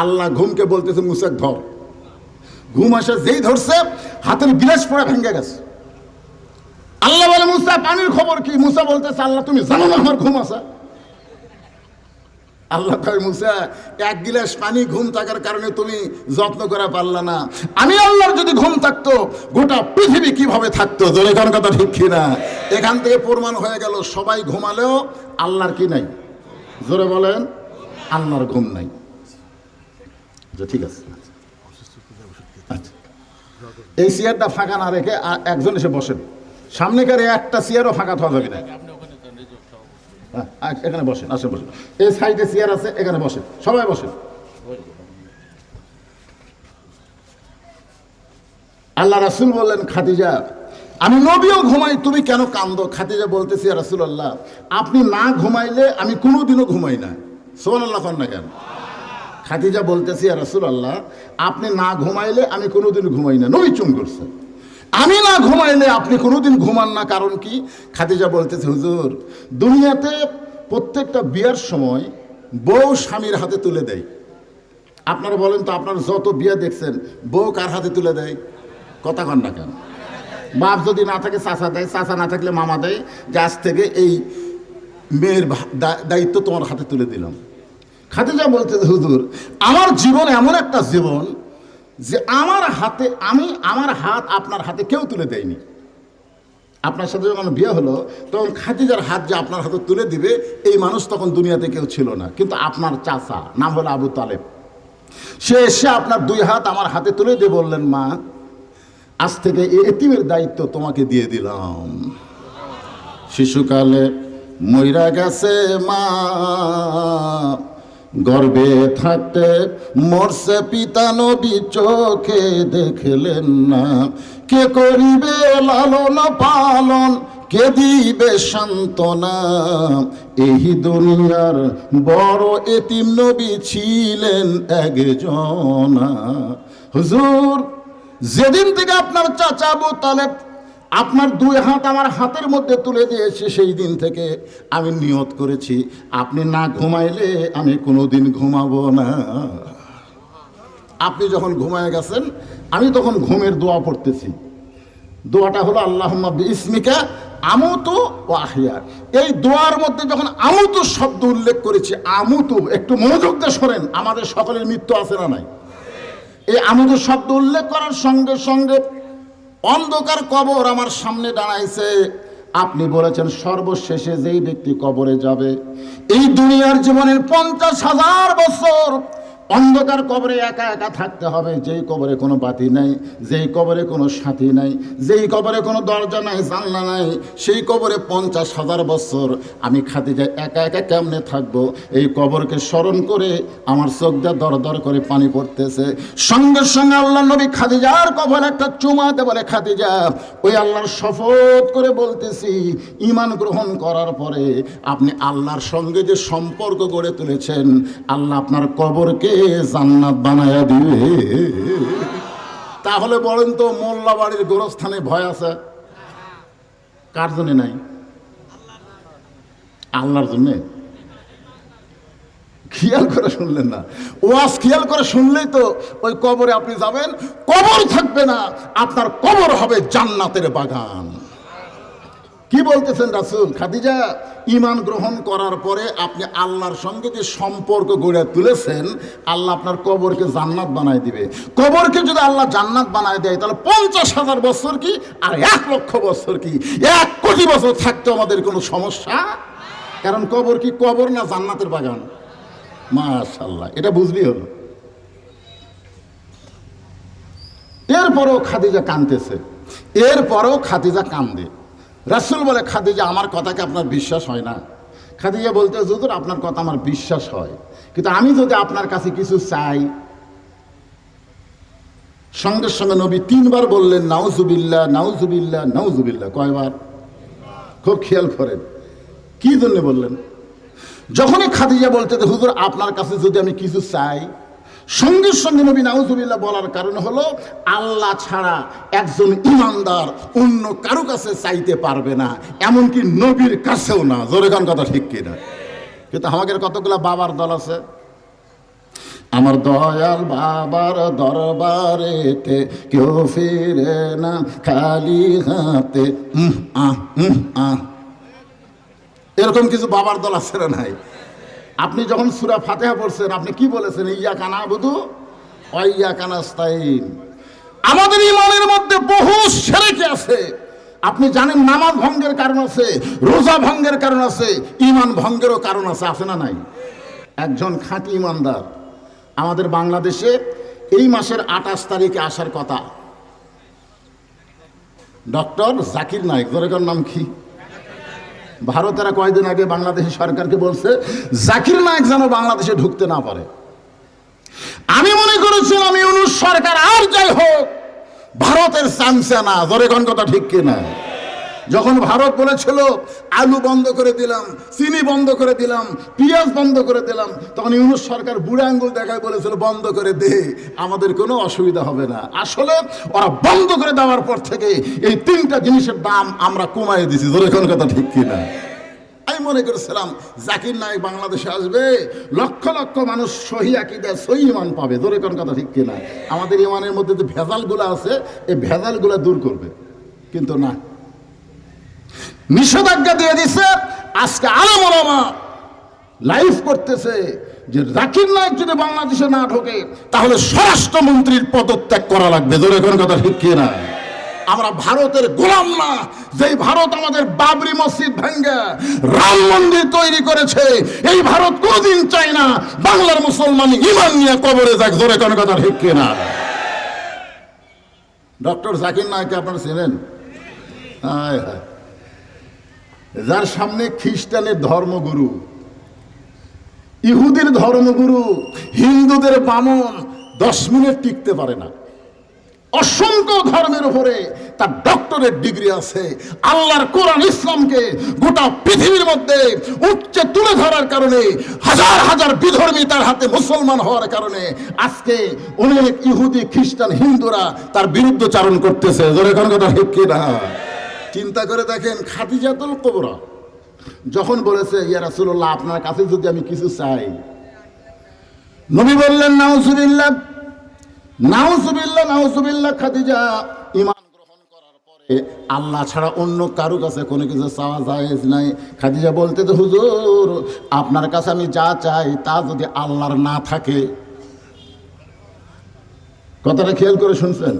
S1: আল্লাহ ঘুমকে বলতেছে মুসা ধর। ঘুম আসে, যেই ধরছে হাতের গিলাস পড়ে ভেঙে গেছে। আল্লাহ বলে মুসা পানির খবর কি? মুসা বলতেছে আল্লাহ তুমি জানো না আমার ঘুম আছে? আল্লাহ কয় মুসা এক গিলাস পানি ঘুম থাকার কারণে তুমি যত্ন করা পারলা না, আমি আল্লাহর যদি ঘুম থাকতো গোটা পৃথিবী কিভাবে থাকতো? জোরে কোন কথা ঠিক কিনা? এখান থেকে প্রমাণ হয়ে গেল সবাই ঘুমালেও আল্লাহর কি নাই? জোরে বলেন, আল্লাহর ঘুম নাই। ঠিক আছে, আচ্ছা এই চেয়ারটা ফাঁকা না রেখে একজন এসে বসেন, সামনেকার একটা চেয়ারও ফাঁকা থাকা যাবে না। এখানে বসেন, আসেন বসেন। এই সাইডে চেয়ার আছে, এখানে বসেন, সবাই বসেন। আল্লাহ রাসূল বললেন খাদিজা আমি নবীও ঘুমাই, তুমি কেন কান্দো? খাদিজা বলতেছি ইয়া রাসূলুল্লাহ আপনি না ঘুমাইলে আমি কোনোদিনও ঘুমাই না। সুবহানাল্লাহ না কেন? খাদিজা বলতেছি ইয়া রাসূলুল্লাহ আপনি না ঘুমাইলে আমি কোনোদিন ঘুমাই না। নবী চুম করছে, আমি না ঘুমাইলে আপনি কোনোদিন ঘুমান না, কারণ কি? খাদিজা বলতেছে হুজুর দুনিয়াতে প্রত্যেকটা বিয়ার সময় বউ স্বামীর হাতে তুলে দেয়। আপনারা বলেন তো আপনারা যত বিয়া দেখছেন বউ কার হাতে তুলে দেয়? কথা কন না কেন? বাপ যদি না থাকে চাচা দেয়, চাচা না থাকলে মামা দেয়, যে আজ থেকে এই মেয়ের দায়িত্ব তোমার হাতে তুলে দিলাম। খাদিজা বলতেছে হুজুর আমার জীবন এমন একটা জীবন যে আমার হাতে আমার হাত আপনার হাতে কেউ তুলে দেয়নি। আপনার সাথে যখন বিয়ে হলো তখন খাদিজার হাত যে আপনার হাতে তুলে দিবে এই মানুষ তখন দুনিয়াতে কেউ ছিল না, কিন্তু আপনার চাচা নাম হলো আবু তালেব, সে এসে আপনার 2 হাত আমার হাতে তুলে দিয়ে বললেন মা আজ থেকে এই এতিমের দায়িত্ব তোমাকে দিয়ে দিলাম। শিশুকালে মইরা গেছে মা, গর্বে থাকতে মরছে পিতা, নবী চোখে দেখলেন না। কে করিবে লালন পালন, কে দিবে সান্ত্বনা, এই দুনিয়ার বড় এতিম নবী ছিলেন একজনা। হুজুর, যেদিন থেকে আপনার চাচা আবু তালেব আপনার 2 হাত আমার হাতের মধ্যে তুলে দিয়েছে, সেই দিন থেকে আমি নিয়ত করেছি আপনি না ঘুমাইলে আমি কোনোদিন ঘুমাবো না। আপনি যখন ঘুমায় গেছেন আমি তখন ঘুমের দোয়া পড়তেছি। দোয়াটা হলো আল্লাহুম্মা বিইসমিকা আমুতু ওয়া আহইয়া। এই দোয়ার মধ্যে যখন আমুতু শব্দ উল্লেখ করেছি, আমুতু, একটু মনোযোগ দিয়ে শোনেন, আমাদের সকলের মৃত্যু আছে না নাই? এই আমুতু শব্দ উল্লেখ করার সঙ্গে সঙ্গে অন্ধকার কবর আমার সামনে দাঁড়াইছে। আপনি বলেছেন সর্বশেষে যেই ব্যক্তি কবরে যাবে, এই দুনিয়ার জীবনের 50,000 বছর অন্ধকার কবরে একা একা থাকতে হবে। যেই কবরে কোনো বাতি নাই, যেই কবরে কোনো সাথী নাই, যেই কবরে কোনো দরজা নাই, জানলা নাই, সেই কবরে 50,000 বছর আমি খাদিজা একা একা কেমনে থাকবো? এই কবরকে স্মরণ করে আমার চোখ দিয়ে দর দর করে পানি পড়তেছে। সঙ্গে সঙ্গে আল্লাহ নবী খাদিজার কবরে একটা চুমাতে বলে, খাদিজা, ওই আল্লাহর শপথ করে বলতেছি, ঈমান গ্রহণ করার পরে আপনি আল্লাহর সঙ্গে যে সম্পর্ক গড়ে তুলেছেন, আল্লাহ আপনার কবরকে জান্নাত বানায়া দিবে। তাহলে বলেন তো, মোল্লা বাড়ির গোরস্থানে ভয় আছে? কার জন্য নাই? আল্লাহর জন্য। খেয়াল করে শুনলেন না? ওয়াজ খেয়াল করে শুনলেই তো ওই কবরে আপনি যাবেন, কবর থাকবে না, আপনার কবর হবে জান্নাতের বাগান। কি বলতেছেন রাসূল? খাদিজা, ঈমান গ্রহণ করার পরে আপনি আল্লাহর সঙ্গে যে সম্পর্ক গড়ে তুলেছেন, আল্লাহ আপনার কবরকে জান্নাত বানায় দিবে। কবরকে যদি আল্লাহ জান্নাত বানায় দেয়, তাহলে 50,000 বছর কি আর 1 লক্ষ বছর কি, 1 কোটি বছর থাকতে আমাদের কোনো সমস্যা। কারণ কবর কি কবর না জান্নাতের বাগান? মাশাআল্লাহ, এটা বুঝলি হলো। এরপরও খাদিজা কাঁদতেছে, এরপরও খাদিজা কান্দে। রাসূল বলে, খাদিজা, আমার কথাকে আপনার বিশ্বাস হয় না? খাদিজা বলতে, হুজুর, আপনার কথা আমার বিশ্বাস হয়, কিন্তু আমি যদি আপনার কাছে কিছু চাই। সঙ্গে সঙ্গে নবী 3 বার বললেন, নাউজুবিল্লাহ, নাউজুবিল্লাহ, নাউজুবিল্লাহ। কয়বার? খুব খেয়াল করেন। কি জন্য বললেন? যখনই খাদিজা বলতে, হুজুর, আপনার কাছে যদি আমি কিছু চাই, সঙ্গে সঙ্গে নবী নাউজুবিল্লাহ বলার কারণ হলো, আল্লাহ ছাড়া একজন ঈমানদার অন্য কারো কাছে চাইতে পারবে না, এমনকি নবীর কাছেও না। জোরে গান, কথা ঠিক কিনা? কিন্তু আমাদের কতগুলা বাবার দল আছে। আমার দয়াল বাবার দরবারেতে কেউ ফিরে না খালি হাতে। এরকম কিছু বাবার দল আছে না নাই? আপনি যখন সূরা ফাতিহা পড়ছেন, আপনি কি বলেছেন? ইয়্যাকা না'বুদু ওয়া ইয়্যাকা নাস্তাইন। আমাদের ঈমানের মধ্যে বহু শিরক আছে। আপনি জানেন নামাজ ভঙ্গের কারণ আছে, রোজা ভঙ্গের কারণ আছে, ঈমান ভঙ্গেরও কারণ আছে। আছে না নাই? একজন খাঁটি ঈমানদার আমাদের বাংলাদেশে এই মাসের 28 তারিখে আসার কথা, ডক্টর জাকির নায়েক। জোরেকার নাম কি? ভারতেরা কয়েকদিন আগে বাংলাদেশের সরকারকে বলছে জাকির নায়েক যেন বাংলাদেশে ঢুকতে না পারে। আমি মনে করেছিলাম ইউনূস সরকার আর যাই হোক ভারতের চামচা না। জোরে কোন কথা ঠিক কিনা? যখন ভারত বলেছিল আলু বন্ধ করে দিলাম, চিনি বন্ধ করে দিলাম, পেঁয়াজ বন্ধ করে দিলাম, তখন ইউনূস সরকার বুড়া আঙ্গুল দেখায় বলেছিল বন্ধ করে দে, আমাদের কোনো অসুবিধা হবে না। আসলে ওরা বন্ধ করে দেওয়ার পর থেকে এই 3টা জিনিসের দাম আমরা কমাই দিছি। জোরে কোন কথা ঠিক কিনা? আমি মনে করেছিলাম জাকির নায়েক বাংলাদেশে আসবে, লক্ষ লক্ষ মানুষ সহি আকীদা সহি ঈমান পাবে। জোরে কোন কথা ঠিক কিনা? আমাদের ঈমানের মধ্যে যে ভেজালগুলো আছে, এই ভেজালগুলো দূর করবে। কিন্তু না, নিষেধাজ্ঞা দিয়ে দিছে। আজকে আলেম ওলামা লাইভ করতেছে যে জাকির নায়েক যদি বাংলাদেশে না ঢোকে তাহলে স্বরাষ্ট্রমন্ত্রীর পদত্যাগ করা লাগবে। জোরে কোন কথা ঠিক কিনা? আমরা ভারতের গোলাম না। যেই ভারত আমাদের বাবরি মসজিদ ভেঙ্গে রাম মন্দির তৈরি করেছে, এই ভারত কোনদিন চায় না বাংলার মুসলমান ঈমান নিয়ে কবরে যাক। জোরে কোন কথা ঠিক কিনা? ডক্টর জাকির নায়েককে আপনারা চেনেন? হায় হায়, যার সামনে খ্রিস্টানের ধর্মগুরু, ইহুদির ধর্মগুরু, হিন্দুদের বামন 10 মিনিট টিকতে পারে না। অসংখ্য ধর্মের উপরে তার ডক্টরেট ডিগ্রি আছে। আল্লাহর কোরআন ইসলামকে গোটা পৃথিবীর মধ্যে উচ্চে তুলে ধরার কারণে হাজার হাজার বিধর্মী তার হাতে মুসলমান হওয়ার কারণে আজকে অনেক ইহুদি খ্রিস্টান হিন্দুরা তার বিরুদ্ধচারণ করতেছে। জোরে কোন কথা ঠিক কি না? চিন্তা করে দেখেন, খাদিজাতুল কুবরা যখন বলেছে, ইয়া রাসূলুল্লাহ, আপনার কাছে যদি আমি কিছু চাই, নবী বললেন, নাউজুবিল্লাহ নাউজুবিল্লাহ নাউজুবিল্লাহ। খাদিজা ঈমান গ্রহণ করার পরে আল্লাহ ছাড়া অন্য কারো কাছে কোনো কিছু চাওয়া জায়েজ নাই। খাদিজা বলতে, তো হুজুর, আপনার কাছে আমি যা চাই তা যদি আল্লাহর না থাকে। কথাটা খেয়াল করে শুনছেন?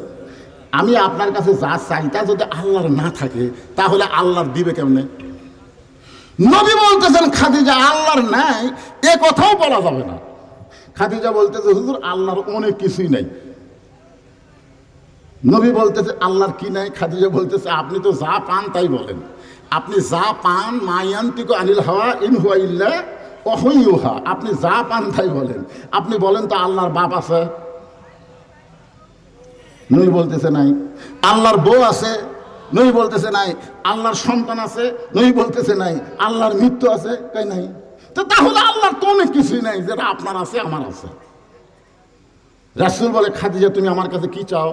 S1: আমি আপনার কাছে যা চাই তা যদি আল্লাহর না থাকে, তাহলে আল্লাহর দিবে কেমনে? নবী বলতেছেন, খাদিজা, আল্লাহর নাই এ কথাও বলা যাবে না। খাদিজা বলতেছে, হুজুর, আল্লাহর অনেক কিছুই নাই। নবী বলতেছে, আল্লাহর কি নাই? খাদিজা বলতেছে, আপনি তো যা পান তাই বলেন। আপনি যা পান, মায়ান্তিকু আনিল হাওয়া ইন হুয়া ইল্লা ওয়াহয়ুহা, আপনি যা পান তাই বলেন। আপনি বলেন তো আল্লাহর বাপ আছে? নবী বলতেছে নাই। আল্লাহর বউ আছে? নবী বলতেছে নাই। আল্লাহর সন্তান আছে? নবী বলতেছে নাই। আল্লাহর মৃত্যু আছে? তাই নাই। তো তাহলে আল্লাহর তো অনেক কিছুই নাই যেটা আপনার আছে, আমার আছে। রাসূল বলে, খাদিজা, তুমি আমার কাছে কি চাও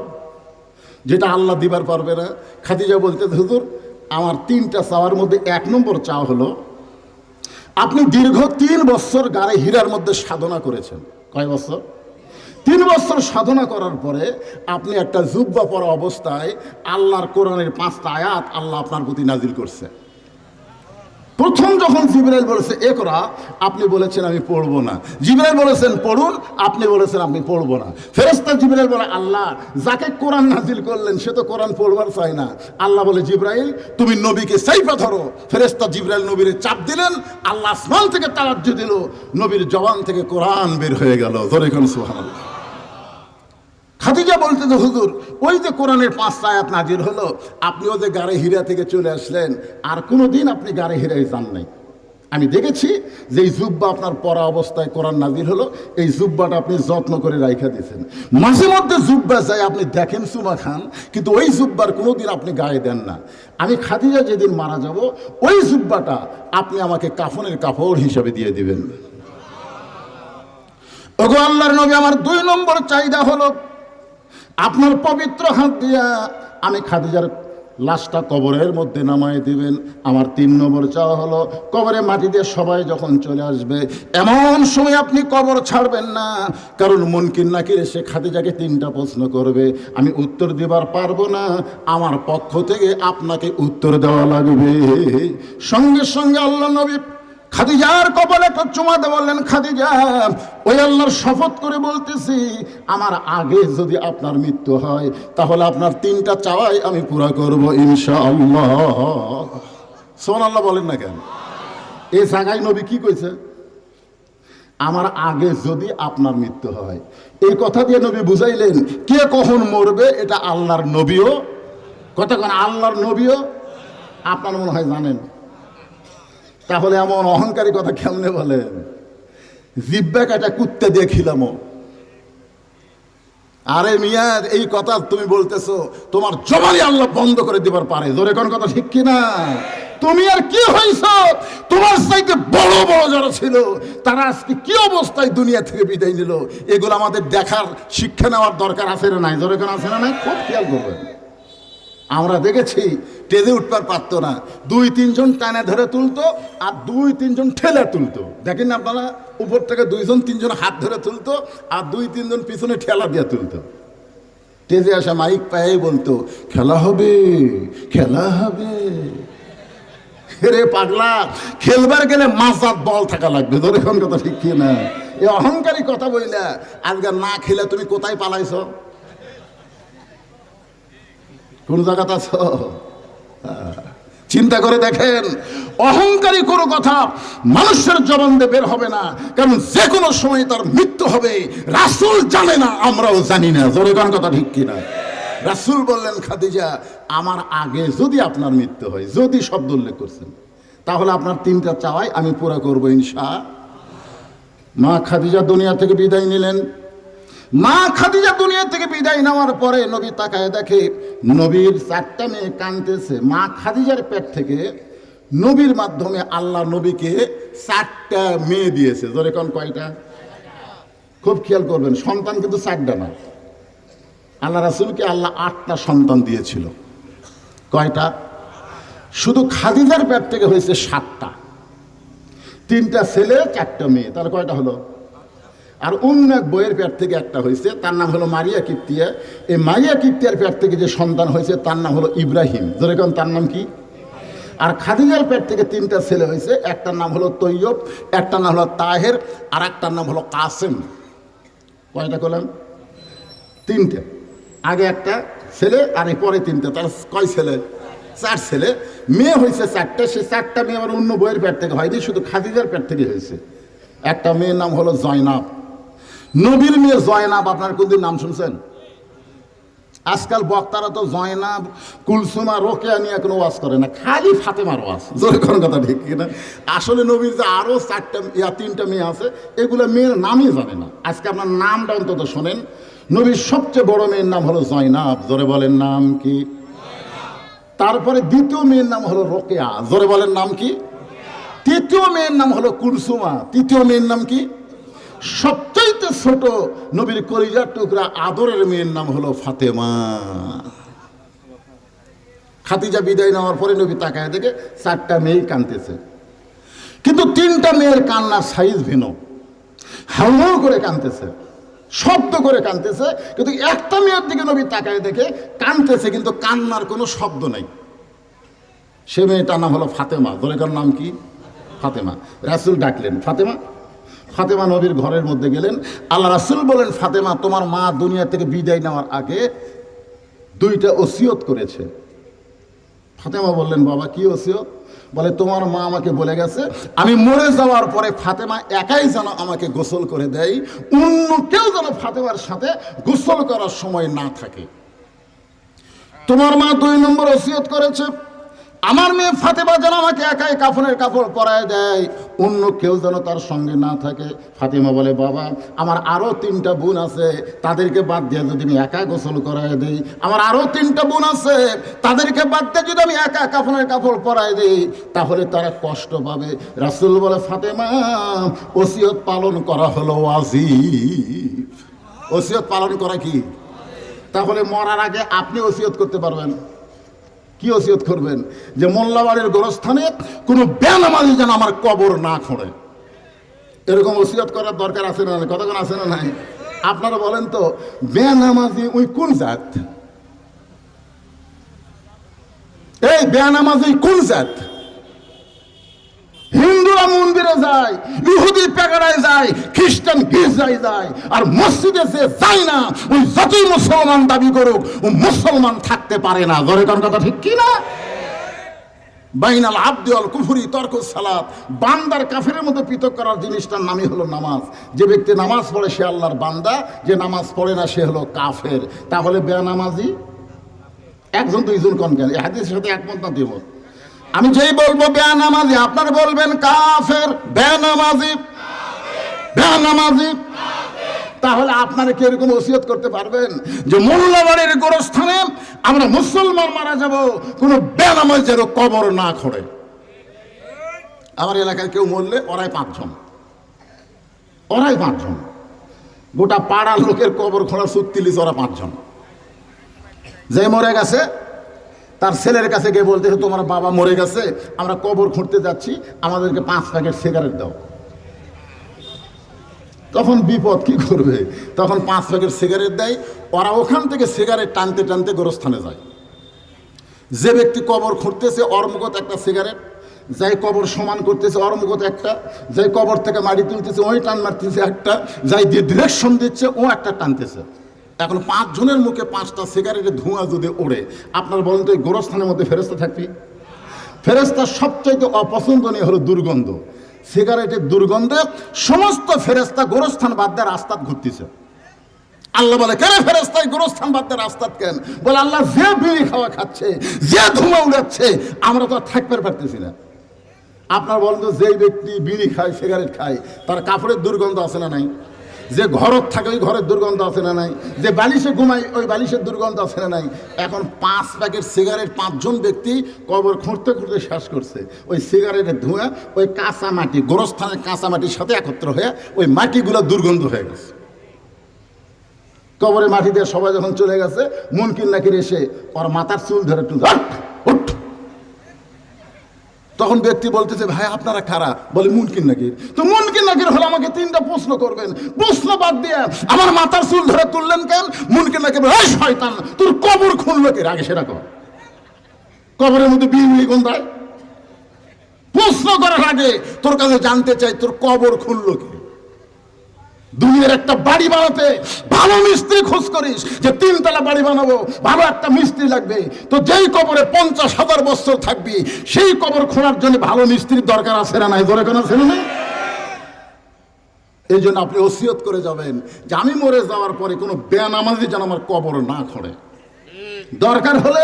S1: যেটা আল্লাহ দিবার পারবে না? খাদিজা বলতে, হুজুর, আমার 3টা চাওয়ার মধ্যে 1 নম্বর চাওয়া হলো, আপনি দীর্ঘ 3 বছর গাড়ে হীরার মধ্যে সাধনা করেছেন। কয় বছর? 3 বছর সাধনা করার পরে আপনি একটা জুব্বা পরা অবস্থায় আল্লাহর কোরআনের 5টা আয়াত আল্লাহ আপনার প্রতি নাজিল করছে। প্রথম যখন জিবরাইল বলেছে একরা, আপনি বলেছেন আমি পড়বো না। জিবরাইল বলেছেন পড়ুন, আপনি বলেছেন আপনি পড়বো না। ফেরেশতা জিবরাইল বলে, আল্লাহ যাকে কোরআন নাজিল করলেন সে তো কোরআন পড়বার চায় না। আল্লাহ বলে, জিবরাইল তুমি নবীকে সাইফা ধরো। ফেরেশতা জিবরাইল নবীর চাপ দিলেন, আল্লাহ আসমান থেকে তাওয়াজ্জু দিল, নবীর জবান থেকে কোরআন বের হয়ে গেল। জোরে কোন সুবহানাল্লাহ। খাদিজা বলতে, যে হুজুর, ওই যে কোরআনের 5টা আয়াত নাজিল হলো, আপনিও যে গাড়ে হীরা থেকে চলে আসলেন, আর কোনোদিন আপনি গাড়ে হীরায় যান নাই। আমি দেখেছি যে এই জুব্বা আপনার পরা অবস্থায় কোরআন নাজিল হলো, এই জুব্বাটা আপনি যত্ন করে রাইখা দিয়েছেন। মাঝে মধ্যে জুব্বা যায় আপনি দেখেন চুমা খান, কিন্তু ওই জুব্বার কোনোদিন আপনি গায়ে দেন না। আমি খাদিজা যেদিন মারা যাব, ওই জুব্বাটা আপনি আমাকে কাফনের কাপড় হিসাবে দিয়ে দিবেন। ওগো আল্লাহর নবী, আমার 2 নম্বর চাহিদা হলো, আপনার পবিত্র হাত দিয়া আমি খাদিজার লাশটা কবরের মধ্যে নামায় দিবেন। আমার 3 নম্বর চাওয়া হলো, কবরে মাটি দিয়ে সবাই যখন চলে আসবে, এমন সময় আপনি কবর ছাড়বেন না, কারণ মুনকির নাকির এসে খাদিজাকে 3টা প্রশ্ন করবে, আমি উত্তর দিবার পারবো না, আমার পক্ষ থেকে আপনাকে উত্তর দেওয়া লাগবে। সঙ্গে সঙ্গে আল্লাহ নবী খাদিজার কপালে একটা চুমা দিয়ে বললেন, খাদিজা, ওই আল্লাহর শপথ করে বলতেছি, আমার আগে যদি আপনার মৃত্যু হয়, তাহলে আপনার 3টা চাওয়াই আমি পুরা করব ইনশাআল্লাহ। সুবহানাল্লাহ বলেন না কেন? এই জায়গায় নবী কি কইছে? আমার আগে যদি আপনার মৃত্যু হয়। এই কথা দিয়ে নবী বুঝাইলেন, কে কখন মরবে এটা আল্লাহর নবীও, কতক্ষণ আল্লাহর নবীও আপনার মনে হয় জানেন। তাহলে এমন অহংকারী কথা কেমনে বলেন? জিব্বা কাটা কুত্তে দিয়ে খিলাম। আরে মিয়া, এই কথা তুমি বলতেছো, তোমার জবানি আল্লাহ বন্ধ করে দিবার পারে। জোরে কোন কথা ঠিক কিনা? তুমি আর কি হইছ? তোমার চাইতে বড় বড় যারা ছিল তারা আজকে কি অবস্থায় দুনিয়া থেকে বিদায় নিল, এগুলো আমাদের দেখার, শিক্ষা নেওয়ার দরকার আছে না নাই? জোরে কোন আছে না নাই? খুব খেয়াল করবেন। আমরা দেখেছি টেজে উঠবার পারতো না, 2-3 জন টানে ধরে তুলতো আর 2-3 জন ঠেলে তুলতো। দেখেন না আপনারা, উপর থেকে 2-3 জন হাত ধরে তুলতো আর 2-3 জন পিছনে ঠেলা দিয়ে তুলতো। টেজে আসা মাইক পায়ে বলতো, খেলা হবে, খেলা হবে। রে পাগলা, খেলবার গেলে মাজাত বল থাকা লাগবে। ধরে কোন কথা ঠিক কি না? এই অহংকারী কথা বইলা আজকে না খেলে তুমি কোথায় পালাইছ? কোন জায়গাতে আছো? চিন্তা করে দেখেন, অহংকারী কোনো কথা মানুষের জবান দিয়ে বের হবে না, কারণ যে কোনো সময় তার মৃত্যু হবে। রাসূল জানে না, আমরাও জানি না। জোরে কোন কথা ঠিক কিনা? রাসূল বললেন, খাদিজা, আমার আগে যদি আপনার মৃত্যু হয়, যদি শব্দ উল্লেখ করছেন, তাহলে আপনার 3টা চাওয়াই আমি পুরা করবো ইনশাআল্লাহ। মা খাদিজা দুনিয়া থেকে বিদায় নিলেন। মা খাদিজা দুনিয়া থেকে বিদায় নেওয়ার পরে নবী তাকায় দেখে নবীর 4টা মেয়ে কাঁদতেছে। মা খাদিজার পেট থেকে নবীর মাধ্যমে আল্লাহ নবীকে 4টা মেয়ে দিয়েছে। ধরে কোন কয়টা? খুব খেয়াল করবেন, সন্তান কিন্তু 4টা না। আল্লাহ রাসূলকে আল্লাহ 8টা সন্তান দিয়েছিল। কয়টা? শুধু খাদিজার পেট থেকে হয়েছে 7টা, 3টা ছেলে 4টা মেয়ে, তাহলে কয়টা হলো? আর অন্য এক বইয়ের পেট থেকে একটা হয়েছে, তার নাম হলো মারিয়া কিপ্তিয়া। এই মারিয়া কিপ্তিয়ার পেট থেকে যে সন্তান হয়েছে তার নাম হলো ইব্রাহিম। যেরকম তার নাম কি? আর খাদিজার পেট থেকে 3টা ছেলে হয়েছে, একটার নাম হলো তৈয়ব, একটার নাম হলো তাহের, আর একটার নাম হলো কাসেম। কয়টা করলাম? 3টে। আগে একটা ছেলে আর পরে 3টে, তার কয় ছেলে? 4 ছেলে। মেয়ে হয়েছে 4টে। সে 4টা মেয়ে আবার অন্য বইয়ের পেট থেকে হয়নি, শুধু খাদিজার পেট থেকে হয়েছে। একটা মেয়ের নাম হলো জয়নাব। নবীর মেয়ে জয়নাব, আপনার কোনদিন নাম শুনছেন? আজকাল বক্তারা তো জয়নাব, কুলসুমা, রোকেয়া নিয়ে কোনো ওয়াজ করে না, খালি ফাতেমার ওয়াজ। জোরে কোন কথা ঠিক কিনা? আসলে নবীর যে আরো 3টা মেয়ে আছে, এগুলো মেয়ের নামই জানে না। আজকে আপনার নামটা অন্তত শোনেন। নবীর সবচেয়ে বড় মেয়ের নাম হলো জয়নাব। জোরে বলেন নাম কি? তারপরে দ্বিতীয় মেয়ের নাম হলো রোকেয়া। জোরে বলেন নাম কি? তৃতীয় মেয়ের নাম হলো কুলসুমা। তৃতীয় মেয়ের নাম কি? সবচাইতে ছোট নবীর কলিজার টুকরা আদরের মেয়ের নাম হলো ফাতেমা। খাদিজা বিদায় নেওয়ার পরে নবী তাকায় দেখে 4টা মেয়ে কাঁদতেছে, কিন্তু 3টা মেয়ের কান্নার সাইজ ভিন্ন। হাউ করে কাঁদতেছে, শব্দ করে কাঁদতেছে, কিন্তু একটা মেয়ের দিকে নবী তাকায় দেখে কাঁদতেছে, কিন্তু কান্নার কোনো শব্দ নাই। সে মেয়েটার নাম হলো ফাতেমা। দরেকার নাম কি? ফাতেমা। রাসূল ডাকলেন, ফাতেমা। ফাতেমা নবীর ঘরের মধ্যে গেলেন। আল্লাহ রাসূল বলেন, ফাতেমা, তোমার মা দুনিয়া থেকে বিদায় নেওয়ার আগে 2টা ওসিয়ত করেছে। ফাতেমা বললেন, বাবা কি ওসিয়ত? বলে, তোমার মা আমাকে বলে গেছে আমি মরে যাওয়ার পরে ফাতেমা একাই যেন আমাকে গোসল করে দেয়, অন্য কেউ যেন ফাতেমার সাথে গোসল করার সময় না থাকে। তোমার মা 2 নম্বর ওসিয়ত করেছে, আমার মেয়ে ফাতেমা যেন আমাকে একাই কাফনের কাপড় পরায় দেয়, অন্য কেউ যেন তার সঙ্গে না থাকে। ফাতেমা বলে, বাবা, আমার আরো 3টা বোন আছে, তাদেরকে বাদ দিয়ে যদি আমি একা গোসল করায় দেই, আমার আরো 3টা বোন আছে, তাদেরকে বাদ দিয়ে যদি আমি একা কাফনের কাপড় পরায় দেই, তাহলে তারা কষ্ট পাবে। রাসূল বলে, ফাতেমা, ওসিয়ত পালন করা হলো ওয়াজিব। ওসিয়ত পালন করা কি? তাহলে মরার আগে আপনি ওসিয়ত করতে পারবেন। কি ওসিয়ত করবেন? যে মোল্লাবাড়ির গোরস্থানে কোনো বেনামাজি যেন আমার কবর না খোঁড়ে। এরকম ওসিয়ত করার দরকার আছে না? কতক্ষণ আছে না? নাই। আপনারা বলেন তো, বেনামাজি ওই কোন জাত? এই বেনামাজি কোন জাত? হিন্দুরা মন্দিরে যায়, ইহুদি পেগারায় যায়, খ্রিস্টান গির্জায় যায়, আর মসজিদে যে যায় না, ওই যতই মুসলমান দাবি করুক, ও মুসলমান থাকতে পারে না। জোরে কোন কথা ঠিক কি না? বাইনাল আবদি ওয়াল কুফরি তরকুস সালাত। বান্দার কাফেরের মধ্যে পৃথক করার জিনিসটার নামই হলো নামাজ। যে ব্যক্তি নামাজ পড়ে সে আল্লাহর বান্দা, যে নামাজ পড়ে না সে হলো কাফের। তাহলে বেনামাজি 1 2 কোন কেন? এই হাদিসের সাথে একমত না দ্বিমত? আমি যেই বলবো বেনামাজি, আপনারা বলবেন কাফের। বেনামাজি, বেনামাজি। তাহলে আপনারা কি এরকম ওসিয়ত করতে পারবেন যে মোল্লাবাড়ির গোরস্থানে আমরা মুসলমান মারা যাব, কোনো বেনামাজের কবর না খোঁড়ে? আমার এলাকায় কেউ মরলে ওরাই 5 জন, ওরাই 5 জন। গোটা পাড়ার লোকের কবর খোঁড়া চুক্তি লিছে ওরা 5 জন। যে মরে গেছে তার ছেলের কাছে গিয়ে বলতেছে, তোমার বাবা মরে গেছে, আমরা কবর খুঁড়তে যাচ্ছি, আমাদেরকে 5 প্যাকেট সিগারেট দাও। তখন বিপদ কি করবে? তখন 5 প্যাকেট সিগারেট দেয়। ওরা ওখান থেকে সিগারেট টানতে টানতে গোরস্থানে যায়। যে ব্যক্তি কবর খুঁড়তেছে ওর মুখত একটা সিগারেট, যাই কবর সমান করতেছে ওর মুখত একটা, যাই কবর থেকে মাটি তুলতেছে ওই টান মারতেছে একটা, যাই দিয়ে ডিরেকশন দিচ্ছে ও একটা টানতেছে। এখন 5 জনের মুখে 5টা সিগারেটের ধোঁয়া যদি ওড়ে, আপনার বলেন তো এই গোরস্থানের মধ্যে ফেরেশতা থাকবি? ফেরেশতার সবচাইতে অপছন্দনীয় হলো দুর্গন্ধ। সিগারেটের দুর্গন্ধে সমস্ত ফেরেশতা গোরস্থান বাদ দিয়ে রাস্তা ঘুরতেছে। আল্লাহ বলে, কেন ফেরেশতাই গোরস্থান বাদ দিয়ে রাস্তা কেন? বলে, আল্লাহ যে বিড়ি খাওয়া খাচ্ছে, যে ধোঁয়া উড়াচ্ছে, আমরা তো আর থাকতে পারতেছি না। আপনার বলেন তো, যেই ব্যক্তি বিড়ি খায়, সিগারেট খায়, তার কাপড়ের দুর্গন্ধ আছে না নাই? যে ঘরত থাকে ওই ঘরের দুর্গন্ধ আছে না নাই, যে বালিশে ঘুমায় ওই বালিশের দুর্গন্ধ আছে না নাই। এখন 5 প্যাকেট সিগারেট 5 জন ব্যক্তি কবর খুঁড়তে খুঁড়তে শেষ করছে। ওই সিগারেটের ধোঁয়া ওই কাঁচা মাটি, গোরস্থানের কাঁচা মাটির সাথে একত্র হয়ে ওই মাটিগুলো দুর্গন্ধ হয়ে গেছে। কবরে মাটি দিয়ে সবাই যখন চলে গেছে, মুনকির নাকির এসে ওর মাথার চুল ধরে একটু উঠ। তখন ব্যক্তি বলতেছে, ভাই আপনারা কারা? বলে মুনকির নাকির। তো মুনকির নাকির হলে আমাকে 3টা প্রশ্ন করবেন। প্রশ্ন বাদ দিয়ে আমার মাথার চুল ধরে তুললেন কেন? মুনকির নাকির বলে, এই শয়তান, তোর কবর খুললো কে? আগে সেটা কর। কবরের মধ্যে বিড়ি গন্ধায়। প্রশ্ন করার আগে তোর কাছে জানতে চাই, তোর কবর খুললো কে? দুনিয়ার একটা বাড়ি বানাতে ভালো মিস্ত্রি খোঁজ করিস, যে 3 তলা বাড়ি বানাবো, ভালো একটা মিস্ত্রি লাগবে। তো যেই কবরে 50,000 বছর থাকবি, সেই কবর খোঁড়ার জন্য ভালো মিস্ত্রির দরকার আছে না নাই? দরকার আছে না? এই জন্য আপনি ওসিয়ত করে যাবেন যে আমি মরে যাওয়ার পরে কোনো বেনামাজি যেন আমার কবর না খোঁড়ে। দরকার হলে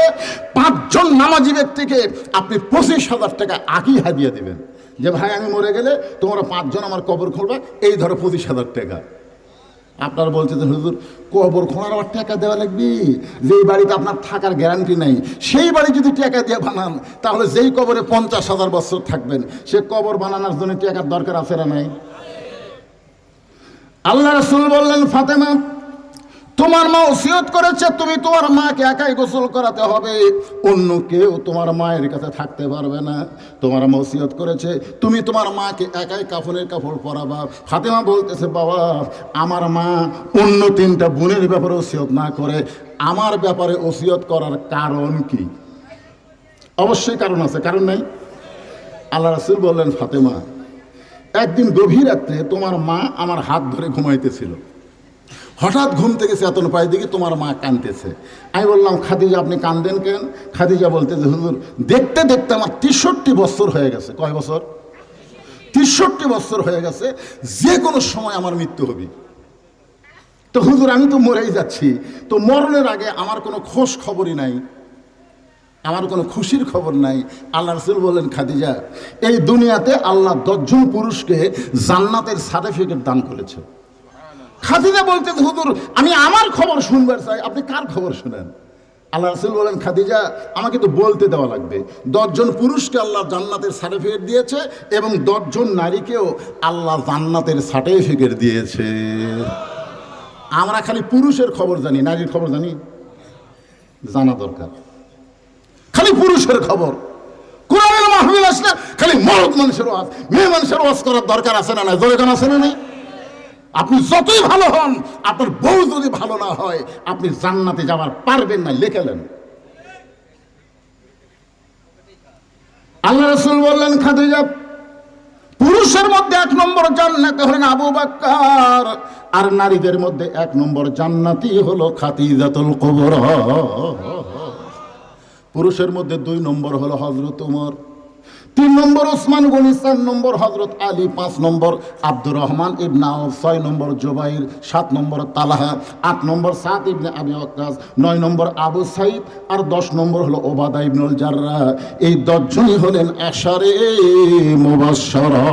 S1: 5 জন নামাজি ব্যক্তিকে আপনি 25,000 টাকা আগেই হাদিয়া দিবেন, যে ভাই আমি মরে গেলে তোমরা 5 জন আমার কবর খুঁড়বা, এই ধরো 25,000 টাকা। আপনার বলছে যে হুজুর কবর খোঁড়ার আবার টাকা দেওয়া লাগবে, যেই বাড়িতে আপনার থাকার গ্যারান্টি নেই সেই বাড়ি যদি টাকা দিয়ে বানান, তাহলে যেই কবরে 50,000 বছর থাকবেন, সে কবর বানানোর জন্য টাকার দরকার আছে না নাই? আল্লাহ রাসূল বললেন, ফাতেমা তোমার মা ওসিয়ত করেছে তুমি তোমার মাকে একাই গোসল করাতে হবে, অন্য কেউ তোমার মায়ের কাছে থাকতে পারবে না। তোমার মা ওসিয়ত করেছে তুমি তোমার মাকে একাই কাফনের কাপড় পরাবা। ফাতেমা বলতেছে, বাবা আমার মা অন্য 3টা বোনের ব্যাপারে ওসিয়ত না করে আমার ব্যাপারে ওসিয়ত করার কারণ কি? অবশ্যই কারণ আছে, কারণ নাই? আল্লাহ রাসূল বললেন, ফাতেমা একদিন গভীর রাত্রে তোমার মা আমার হাত ধরে ঘুমাইতেছিল, হঠাৎ ঘুম থেকে চেতন পাই দেখি তোমার মা কাঁদতেছে। আমি বললাম, খাদিজা আপনি কাঁদেন কেন? খাদিজা বলতেছে, হুজুর দেখতে দেখতে আমার 63 বছর হয়ে গেছে। কয় বছর? 63 বছর হয়ে গেছে, যে কোনো সময় আমার মৃত্যু হবে। তো হুজুর আমি তো মরেই যাচ্ছি, তো মরণের আগে আমার কোনো খোঁজ খবরই নাই, আমার কোনো খুশির খবর নাই। আল্লাহ রাসূল বললেন, খাদিজা এই দুনিয়াতে আল্লাহ 10 জন পুরুষকে জান্নাতের সার্টিফিকেট দান করেছে। খাদিজা বলতে, হুজুর আমি আমার খবর শুনবার চাই, আপনি কার খবর শুনেন? আল্লাহ রাসূল বলেন, খাদিজা আমাকে তো বলতে দেওয়া লাগবে। 10 জন পুরুষকে আল্লাহ জান্নাতের সার্টিফিকেট দিয়েছে এবং 10 জন নারীকেও আল্লাহ জান্নাতের সার্টিফিকেট দিয়েছে। আমরা খালি পুরুষের খবর জানি, নারীর খবর জানি? জানা দরকার। খালি পুরুষের খবর। কোরআনের মাহফিল আসলে খালি মরদ মানুষের ওয়াজ, মেয়ে মানুষের ওয়াজ করার দরকার আছে না? নাই? দরকার আছে না? নাই? আপনি যতই ভালো হন, আপনার বউ যদি ভালো না হয়, আপনি জান্নাতে যাওয়ার পারবেন না, লেখেলেন। আল্লাহ রাসূল বললেন, খাদিজা পুরুষের মধ্যে 1 নম্বর জান্নাতি হলেন আবু বকর, আর নারীদের মধ্যে 1 নম্বর জান্নাতি হলো খাদিজাতুল কুবরা। পুরুষের মধ্যে 2 নম্বর হলো হযরত ওমর, 3 নম্বর ওসমান গনি, 4 নম্বর হযরত আলী, 5 নম্বর আব্দুর রহমান ইবনে আওফ, 6 নম্বর জুবাইর, 7 নম্বর তালহা, 8 নম্বর সাদ ইবনে আবি ওয়াক্কাস, 9 নম্বর আবু সাইদ, আর 10 নম্বর হলো ওবাদা ইবনুল জাররাহ। এই 10 জনই হলেন আশারে মুবাশশারা।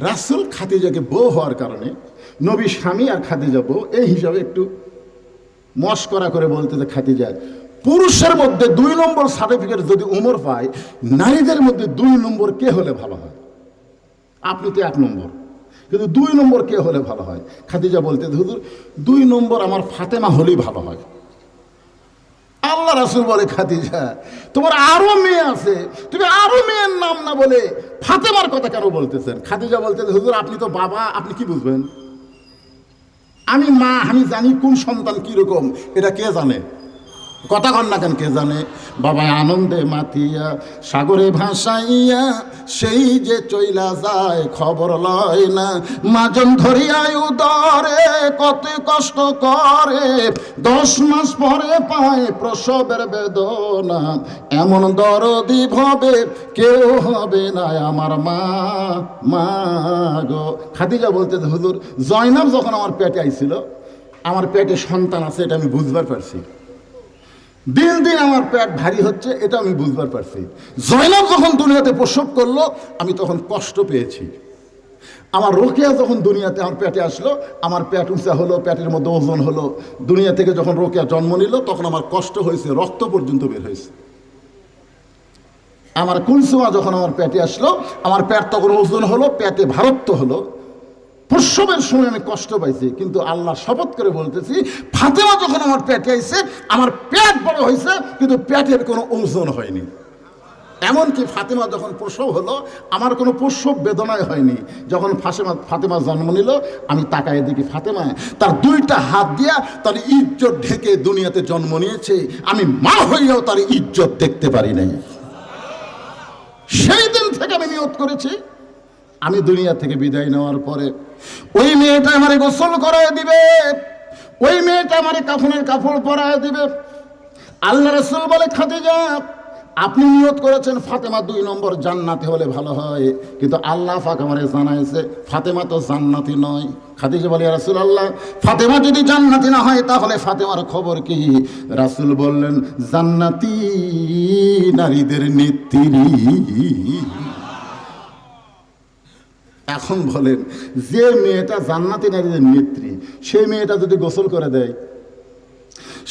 S1: রাসূল খাদিজাকে বউ হওয়ার কারণে, নবী স্বামী আর খাদিজা বউ, এই হিসাবে একটু মশকরা করে বলতে, খাদিজা পুরুষের মধ্যে 2 নম্বর সার্টিফিকেট যদি ওমর পায়, নারীদের মধ্যে 2 নম্বর কে হলে ভালো হয়? আপনি তো 1 নম্বর, কিন্তু 2 নম্বর কে হলে ভালো হয়? খাদিজা বলতে, হুজুর 2 নম্বর আমার ফাতেমা হলেই ভালো হয়। আল্লাহ রাসূল বলে, খাদিজা তোমার আরো মেয়ে আছে, তুমি আরো মেয়ের নাম না বলে ফাতেমার কথা কেন বলতেছেন? খাদিজা বলতে, হুজুর আপনি তো বাবা, আপনি কি বুঝবেন? আমি মা, আমি জানি কোন সন্তান কিরকম, এটা কে জানে? কথা কন না কেন? কে জানে? বাবা আনন্দে মাতিয়া সাগরে ভাসাইয়া সেই যে চইলা যায় খবর লয় না, মাজন ধরিয়া উদরে কত কষ্ট করে, 10 মাস পরে পায় প্রসবের বেদনা, এমন দরদি ভবে কেউ হবে না আমার মা, মা গো। খাদিজা বলতে, হুজুর জয়নাব যখন আমার পেটে আইছিল, আমার পেটে সন্তান আছে, এটা আমি বুঝবার পারছি। দিন দিন আমার পেট ভারী হচ্ছে, এটা আমি বুঝবার পারছি। জয়নাব যখন দুনিয়াতে প্রসব করলো, আমি তখন কষ্ট পেয়েছি। আমার রোকেয়া যখন দুনিয়াতে আমার পেটে আসলো, আমার পেট উঁচা হলো, পেটের মধ্যে ওজন হলো। দুনিয়া থেকে যখন রোকেয়া জন্ম নিল তখন আমার কষ্ট হয়েছে, রক্ত পর্যন্ত বের হয়েছে। আমার কুলসুমা যখন আমার পেটে আসলো, আমার পেট তখন ওজন হলো, পেটে ভারত্ব হলো। প্রসবের সময় আমি কষ্ট পাইছি, কিন্তু আল্লাহ শপথ করে বলতেছি, ফাতেমা যখন আমার পেটে আইছে, আমার পেট বড় হয়েছে কিন্তু পেটের কোনো ওজন হয়নি। এমনকি ফাতেমা যখন প্রসব হলো, আমার কোনো প্রসব বেদনায় হয়নি। যখন ফাতেমা জন্ম নিল, আমি তাকায় দেখি ফাতেমা তার দুইটা হাত দিয়া তার ইজ্জত ঢেকে দুনিয়াতে জন্ম নিয়েছে। আমি মা হইয়াও তার ইজ্জত দেখতে পারি নাই। সেই দিন থেকে আমি নিয়ত করেছি, আমি দুনিয়া থেকে বিদায় নেওয়ার পরে ওই মেয়েটা আমারে গোসল করায় দিবে, ওই মেয়েটা আমারে কাফনের কাপড় পরায় দিবে। আল্লাহ রাসূল বলে, খাদিজা আপনি নিয়ত করেছেন ফাতেমা 2 নম্বর জান্নাতি হলে ভালো হয়, কিন্তু আল্লাহ পাক আমারে জানাইছে ফাতেমা তো জান্নাতি নয়। খাদিজা বলে, ইয়া রাসূলুল্লাহ ফাতেমা যদি জান্নাতি না হয় তাহলে ফাতেমার খবর কি? রাসূল বললেন, জান্নাতি নারীদের নেত্রী। এখন বলেন, যে মেয়েটা জান্নাতি নারীদের নেত্রী, সেই মেয়েটা যদি গোসল করে দেয়,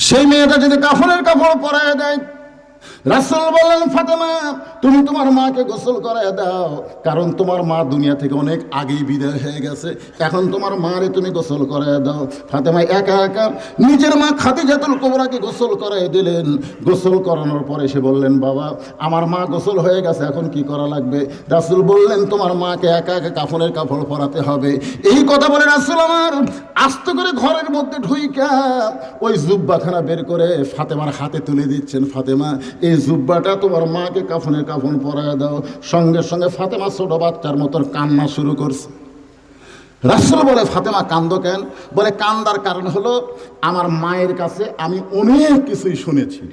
S1: সেই মেয়েটা যদি কাফনের কাপড় পরায় দেয়, রাসূল বললেন, ফাতেমা তুমি তোমার মাকে গোসল করায় দাও, কারণ তোমার মা দুনিয়া থেকে অনেক আগেই বিদায় হয়ে গেছে। এখন তোমার মারে তুমি গোসল করায় দাও। ফাতেমা একা একা নিজের মা খাদিজাতুল কুবরাকে গোসল করায় দিলেন। গোসল করানোর পরে সে বললেন, বাবা আমার মা গোসল হয়ে গেছে, এখন কি করা লাগবে? রাসূল বললেন, তোমার মাকে একা একা কাফনের কাপড় পরাতে হবে। এই কথা বলে রাসূল আমার আস্তে করে ঘরের মধ্যে ঢুইকা ওই জুব্বাখানা বের করে ফাতেমার হাতে তুলে দিচ্ছেন। ফাতেমা এই জুব্বাটা তোমার মাকে কাফনের কাফন পরায় দাও। সঙ্গে সঙ্গে ফাতেমা ছোট বাচ্চার মতন কান্না শুরু করছে। রাসূল বলে, ফাতেমা কান্দো কেন? বলে, কান্দার কারণ হলো আমার মায়ের কাছে আমি অনেক কিছুই শুনেছি।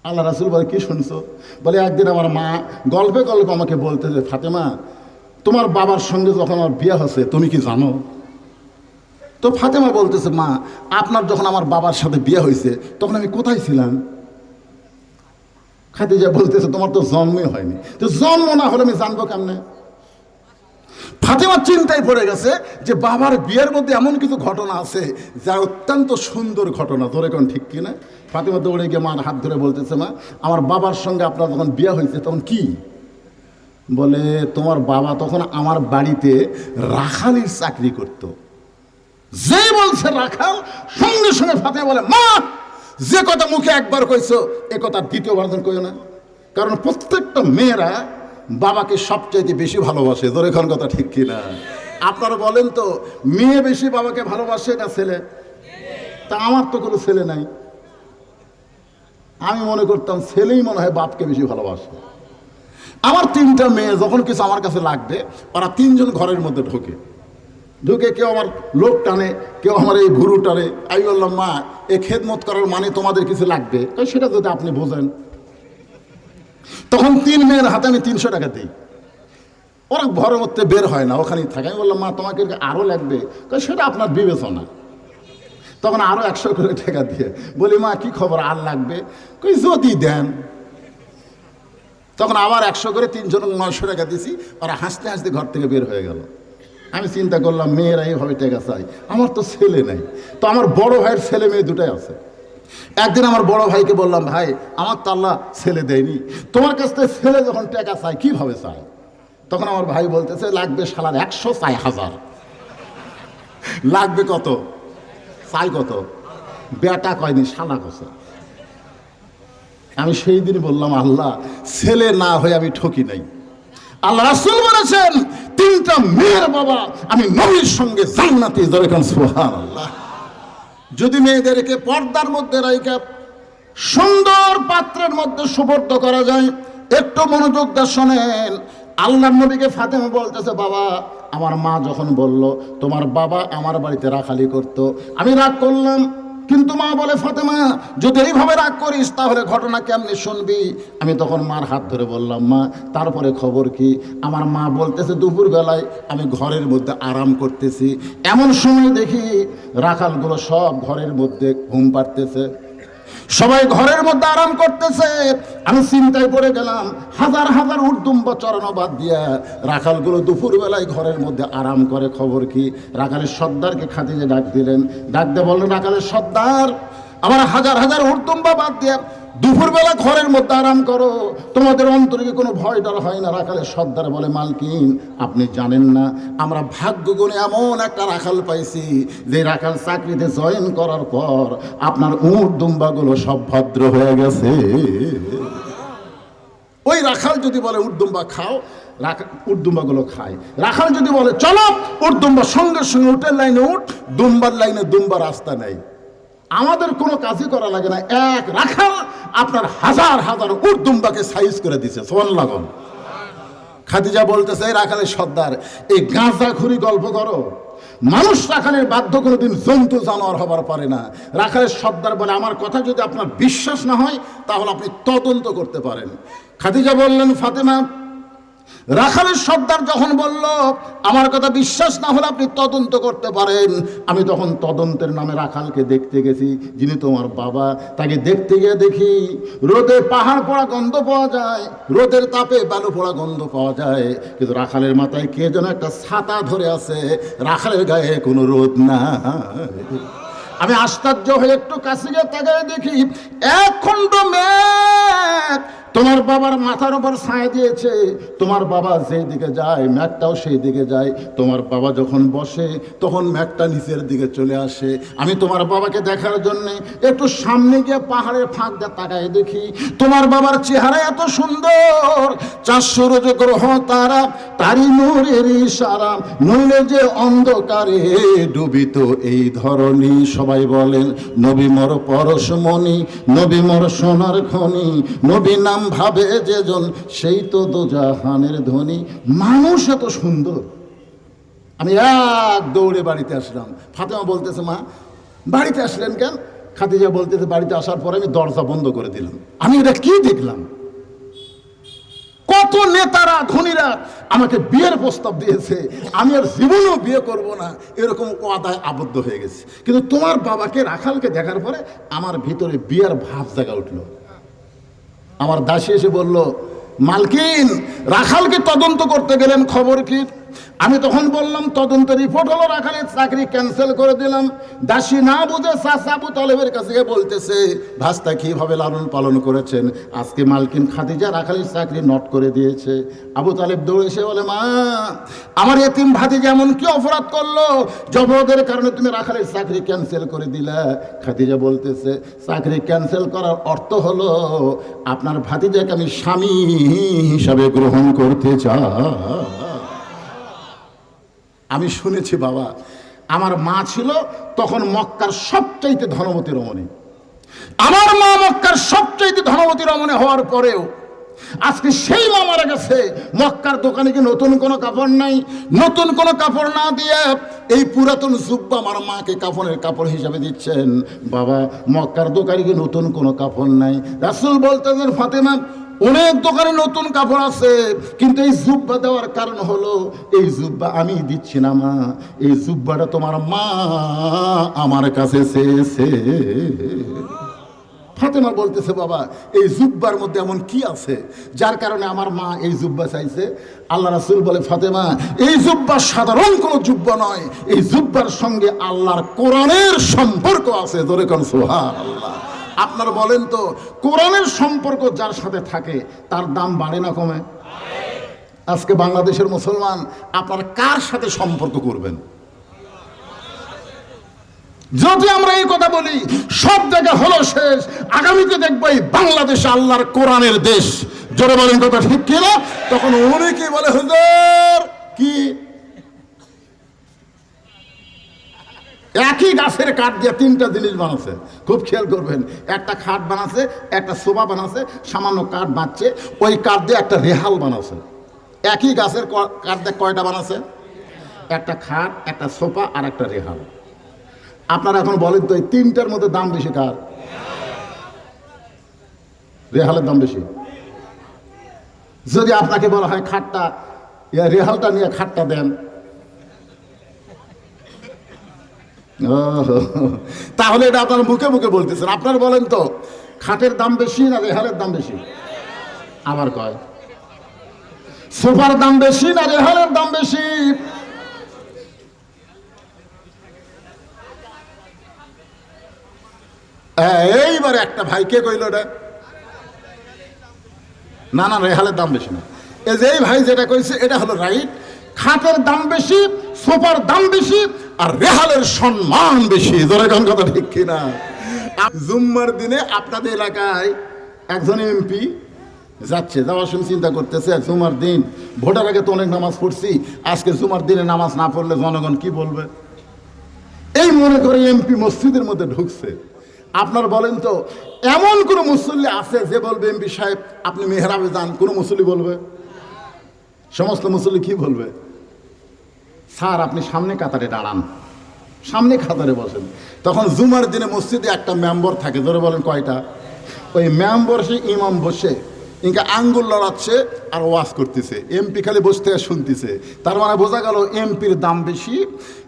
S1: আল্লাহ রাসূল বলে, কি শুনছো? বলে, একদিন আমার মা গল্পে গল্পে আমাকে বলতে যে, ফাতেমা তোমার বাবার সঙ্গে যখন আমার বিয়ে হচ্ছে তুমি কি জানো? তো ফাতেমা বলতেছে, মা আপনার যখন আমার বাবার সাথে বিয়ে হয়েছে তখন আমি কোথায় ছিলাম? খাদিজা বলতেছে, তোমার তো জন্মই হয়নি। তো জন্ম না হলে আমি জানবো কেমনে? ফাতেমা চিন্তায় পড়ে গেছে যে বাবার বিয়ের মধ্যে এমন কিছু ঘটনা আছে যা অত্যন্ত সুন্দর ঘটনা। ধরে কোন ঠিক কিনা? ফাতেমা দৌড়ে গিয়ে মার হাত ধরে বলতেছে, মা আমার বাবার সঙ্গে আপনার যখন বিয়ে হয়েছে তখন কি? বলে, তোমার বাবা তখন আমার বাড়িতে রাখালির চাকরি করত। যে বলছে রাখাল, সঙ্গে সঙ্গে ফাতেমা বলে, মা যে কথা মুখে একবার কইছো এ কথা দ্বিতীয়বার কইও না, কারণ প্রত্যেকটা মেয়েরা বাবাকে সবচাইতে বেশি ভালোবাসে। ধরে এখন কথা ঠিক কিনা? আপনারা বলেন তো, মেয়ে বেশি বাবাকে ভালোবাসে না ছেলে? তা আমার তো কোনো ছেলে নাই, আমি মনে করতাম ছেলেই মনে হয় বাপকে বেশি ভালোবাসে। আমার 3টা মেয়ে যখন কিছু আমার কাছে লাগবে, ওরা 3জন ঘরের মধ্যে ঢুকে কেউ আমার লোক টানে, কেউ আমার এই গুরু টানে। আমি বললাম, মা এ খেদমত করার মানে তোমাদের কিছু লাগবে, সেটা যদি আপনি বোঝেন। তখন 3 মেয়ের হাতে আমি 300 টাকা দিই। ওরা ঘরের মধ্যে বের হয় না, ওখানেই থাকে। আমি বললাম, মা তোমাকে আরও লাগবে, সেটা আপনার বিবেচনা। তখন আরও 100 করে টাকা দিয়ে বলি, মা কি খবর আর লাগবে? যদি দেন। তখন আবার 100 করে 3 জন 900 টাকা দিছি। ওরা হাসতে হাসতে ঘর থেকে বের হয়ে গেল। আমি চিন্তা করলাম, মেয়েরা এইভাবে টাকা চাই, আমার তো ছেলে নেই। তো আমার বড় ভাইয়ের ছেলে মেয়ে 2টাই আছে। একদিন আমার বড় ভাইকে বললাম, ভাই আমার তো আল্লাহ ছেলে দেয়নি, তোমার কাছ থেকে ছেলে যখন টাকা চাই কিভাবে চাই? তখন আমার ভাই বলতেছে, লাগবে শালার 100 চাই 1000। লাগবে কত? চাই কত? বেটা কয়নি, শালা কছে। আমি সেই দিন বললাম, আল্লাহ ছেলে না হয়ে আমি ঠকি নাই। আল্লাহ রাসূল বলেছেন, 3টা মেয়ের বাবা আমি নবীর সঙ্গে জান্নাতি। যেরকম সুবহানাল্লাহ। যদি মেয়েদেরকে পর্দার মধ্যে রাখা সুন্দর পাত্রের মধ্যে সুপর্দ করা যায়, একটু মনোযোগ দিয়ে শোনেন। আল্লাহর নবীকে ফাতেমা বলতেছে, বাবা আমার মা যখন বলল তোমার বাবা আমার বাড়িতে রাখালি করত, আমি রাগ করলাম। কিন্তু মা বলে, ফাতেমা যদি এইভাবে রাগ করিস তাহলে ঘটনা কেমনি শুনবি? আমি তখন মার হাত ধরে বললাম, মা তারপরে খবর কি? আমার মা বলতেছে, দুপুর বেলায় আমি ঘরের মধ্যে আরাম করতেছি, এমন সময় দেখি রাখালগুলো সব ঘরের মধ্যে ঘুম পাড়তেছে। সবাই ঘরের মধ্যে আরাম করতেছে, আমি চিন্তায় পড়ে গেলাম। হাজার হাজার উর্দুম্বা চড়ানো বাদ দিয়া রাখালগুলো দুপুর বেলায় ঘরের মধ্যে আরাম করে, খবর কি? রাখালের সর্দারকে খাদিজা ডাক দিলেন, ডাক দিয়ে বললেন, রাখালের সর্দার, আমার হাজার হাজার উর্দুম্বা বাদ দিয়া দুপুরবেলা ঘরের মধ্যে আরাম করো, তোমাদের অন্তরে কোনো ভয় ডর হয় না? রাখালের সর্দার বলে, মালকিন, আপনি জানেন না, আমরা ভাগ্য গুণে এমন একটা রাখাল পাইছি যে রাখাল চাকরিতে জয়েন করার পর আপনার উট দুম্বাগুলো সব ভদ্র হয়ে গেছে। ওই রাখাল যদি বলে উটদুম্বা খাও, উটদুম্বাগুলো খায়। রাখাল যদি বলে চলো উটদুম্বা, সঙ্গে সঙ্গে উটের লাইনে উঠ, দুম্বার লাইনে দুম্বা, রাস্তা নেই। আমাদের কোনো কাজই করা লাগে না, এক রাখাল আপনার হাজার হাজার উটদুম্বাকে সাইজ করে দিছে। সুবহানাল্লাহ। খাদিজা বলতেছে, রাখালের সর্দার, এই গাঁজাখুরি গল্প করো, মানুষ রাখালের বাধ্য কোনোদিন জন্তু জানোয়ার হবার পারে না। রাখালের সর্দার বলে, আমার কথা যদি আপনার বিশ্বাস না হয় তাহলে আপনি তদন্ত করতে পারেন। খাদিজা বললেন, ফাতেমা, রাখালের সর্দার যখন বলল আমার কথা বিশ্বাস না হলে আপনি তদন্ত করতে পারেন, আমি তখন তদন্তের নামে রাখালকে দেখতে গেছি, যিনি তোমার বাবা। তাকে দেখতে গিয়ে দেখি রোদে পাহাড় পড়া গন্ধ পাওয়া যায়, রোদের তাপে বালু পড়া গন্ধ পাওয়া যায়, কিন্তু রাখালের মাথায় কে যেন একটা ছাতা ধরে আছে, রাখালের গায়ে কোনো রোদ না। আমি আশ্চর্য হয়ে একটু কাছে গিয়ে তাকায় দেখি এক খণ্ড মেঘ তোমার বাবার মাথার উপর ছায়া দিয়েছে। তোমার বাবা যেই দিকে যায় মেঘটাও সেই দিকে যায়। তোমার বাবা যখন বসে তখন মেঘটা নিচের দিকে চলে আসে। আমি তোমার বাবাকে দেখার জন্য একটু সামনে গিয়ে পাহাড়ের ফাঁক দিয়ে তাকায় দেখি তোমার বাবার চেহারা এত সুন্দর, 400 গ্রহ তারা তারি নূরের ইশারা, নইলে যে অন্ধকারে ডুবিত এই ধরনী। সবাই বলেন, নবী মোর পরশমণি, নবী মোর সোনার খনি, নবী নাম ভাবে যেজন সেই তো দোজাহানের ধনী। মানুষ এত সুন্দর। আমি এক দৌড়ে বাড়িতে আসলাম। ফাতেমা বলতেছে, মা বাড়িতে আসলেন কেন? খাদিজা বলতেছে, বাড়িতে আসার পরে আমি দরজা বন্ধ করে দিলাম। আমি এটা কি দেখলাম, কত নেতারা ধনীরা আমাকে বিয়ের প্রস্তাব দিয়েছে, আমি আর জীবনেও বিয়ে করব না, এরকম ওয়াদায় আবদ্ধ হয়ে গেছে। কিন্তু তোমার বাবাকে রাখালকে দেখার পরে আমার ভিতরে বিয়ের ভাব জায়গা উঠলো। আমার দাসী এসে বলল, মালকিন, রাখালকে তদন্ত করতে গেলেন, খবর কি? আমি তখন বললাম, তদন্তের রিপোর্ট হলো রাখালের চাকরি ক্যান্সেল করে দিলাম। দাসী না বুঝে চাচা আবু তালেবের কাছে বলতেছে, ভাস্তা কিভাবে লালন পালন করেছেন, আজকে মালকিন খাদিজা রাখালের চাকরি নট করে দিয়েছে। আবু তালেব দৌড়ে এসে বলে, মা, আমার এতিম ভাতিজা এমন কি অপরাধ করলো জবরদের কারণে তুমি রাখালের চাকরি ক্যান্সেল করে দিলা? খাদিজা বলতেছে, চাকরি ক্যান্সেল করার অর্থ হলো আপনার ভাতিজাকে আমি স্বামী হিসাবে গ্রহণ করতে চাই। আমি শুনেছি বাবা, আমার মা ছিল তখন মক্কার সবচাইতে ধনবতী রমণী। আমার মা মক্কার সবচাইতে ধনবতী রমণী হওয়ার পরেও আজকে সেই মা মারা গেছে, মক্কার দোকানে কি নতুন কোনো কাপড় নাই? নতুন কোনো কাপড় না দিয়ে এই পুরাতন জুব্বা আমার মাকে কাফনের কাপড় হিসাবে দিচ্ছেন। বাবা, মক্কার দোকানে কি নতুন কোনো কাপড় নাই? রাসূল বলতেছেন, ফাতেমা, অনেক দোকানে নতুন কাপড় আছে, কিন্তু এই জুব্বা দেওয়ার কারণ হলো এই জুব্বা আমি দিচ্ছি না মা, এই জুব্বাটা তোমার মা আমার কাছে চেয়েছে। ফাতেমা বলতেছে, বাবা, এই জুব্বার মধ্যে এমন কি আছে যার কারণে আমার মা এই জুব্বা চাইছে? আল্লাহ রাসূল বলে, ফাতেমা, এই জুব্বা সাধারণ কোনো জুব্বা নয়, এই জুব্বার সঙ্গে আল্লাহর কোরআনের সম্পর্ক আছে। জোরে কোন সুবহানাল্লাহ। আপনার বলেন তো, কোরআনের সম্পর্ক যার সাথে থাকে তার দাম বাড়ে না কমে? আজকে বাংলাদেশের মুসলমান আপনার কার সাথে সম্পর্ক করবেন? যদি আমরা এই কথা বলি সব জায়গা হলো শেষ, আগামীতে দেখবো এই বাংলাদেশ আল্লাহর কোরআনের দেশ। জোরে বলেন কথা ঠিক কিনা? তখন অনেকেই বলে, হুজুর কি একই গাছের কাঠ দিয়ে তিনটা জিনিস বানাচ্ছে? খুব খেয়াল করবেন, একটা খাট বানাচ্ছে, একটা সোফা বানাচ্ছে, সামান্য কাঠ বাঁচছে, ওই কাঠ দিয়ে একটা রেহাল বানাচ্ছে। একই গাছের কাঠ দিয়ে কয়টা বানাচ্ছে? একটা খাট, একটা সোফা আর একটা রেহাল। আপনারা এখন বলেন তো, এই তিনটার মধ্যে দাম বেশি কার? রেহালের দাম বেশি। যদি আপনাকে বলা হয় খাটটা, রেহালটা নিয়ে খাটটা দেন, তাহলে এটা আপনার মুখে মুখে বলতেছেন। আপনার বলেন তো, খাটের দাম বেশি না রেহালের দাম বেশি? আবার কয় সোফার দাম বেশি না রেহালের দাম বেশি? এইবার একটা ভাই কে কইল এটা? না না, রেহালের দাম বেশি না। এই যে এই ভাই যেটা কইছে এটা হলো রাইট। খাটের দাম বেশি, সোফার দাম বেশি, আর রেহালের সম্মান বেশি। জোরে কোন কথা ঠিক কিনা? জুম্মার দিনে আপনাদের এলাকায় একজন এমপি যাচ্ছে, যাওয়ার সময় চিন্তা করতেছে জুমার দিন, ভোটার আগে তো অনেক নামাজ পড়ছি, আজকে জুমার দিনে নামাজ না পড়লে জনগণ কি বলবে, এই মনে করে এমপি মসজিদের মধ্যে ঢুকছে। আপনার বলেন তো এমন কোন মুসল্লি আছে যে বলবে এমপি সাহেব আপনি মেহরাবে যান? কোন মুসল্লি বলবে? সমস্ত মুসল্লি কি বলবে? স্যার আপনি সামনে কাতারে দাঁড়ান, সামনে কাতারে বসেন। তখন জুমার দিনে মসজিদে একটা মেম্বার থাকে, ধরে বলেন কয়টা? ওই মেম্বার সে ইমাম বসে ইনকা আঙ্গুল লড়াচ্ছে আর ওয়াজ করতেছে, এমপি খালি বসতে শুনতেছে। তার মানে বোঝা গেল এমপির দাম বেশি,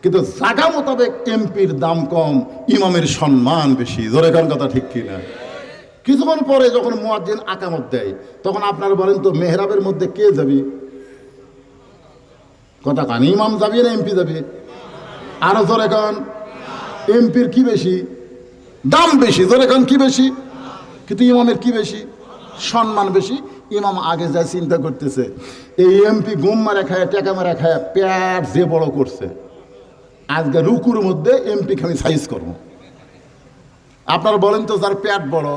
S1: কিন্তু জায়গা মোতাবেক এমপির দাম কম, ইমামের সম্মান বেশি। জোরে কোন কথা ঠিক কিনা? কিছুক্ষণ পরে যখন মুয়াজ্জিন আকামত দেয়, তখন আপনারা বলেন তো মেহরাবের মধ্যে কে যাবে? কথা কান, ইমাম যাবে না এমপি যাবে? আরো জোরে কান, এমপির কি বেশি? দাম বেশি। জোরে কান, কি বেশি? কিন্তু ইমামের কি বেশি? সম্মান বেশি। ইমাম আগে যা চিন্তা করতেছে, এই এমপি গুম মারা খায়, টাকা মারা খায়, পেট যে বড় করছে, আজকে রুকুর মধ্যে এমপিকে আমি সাইজ করবো। আপনারা বলেন তো যার পেট বড়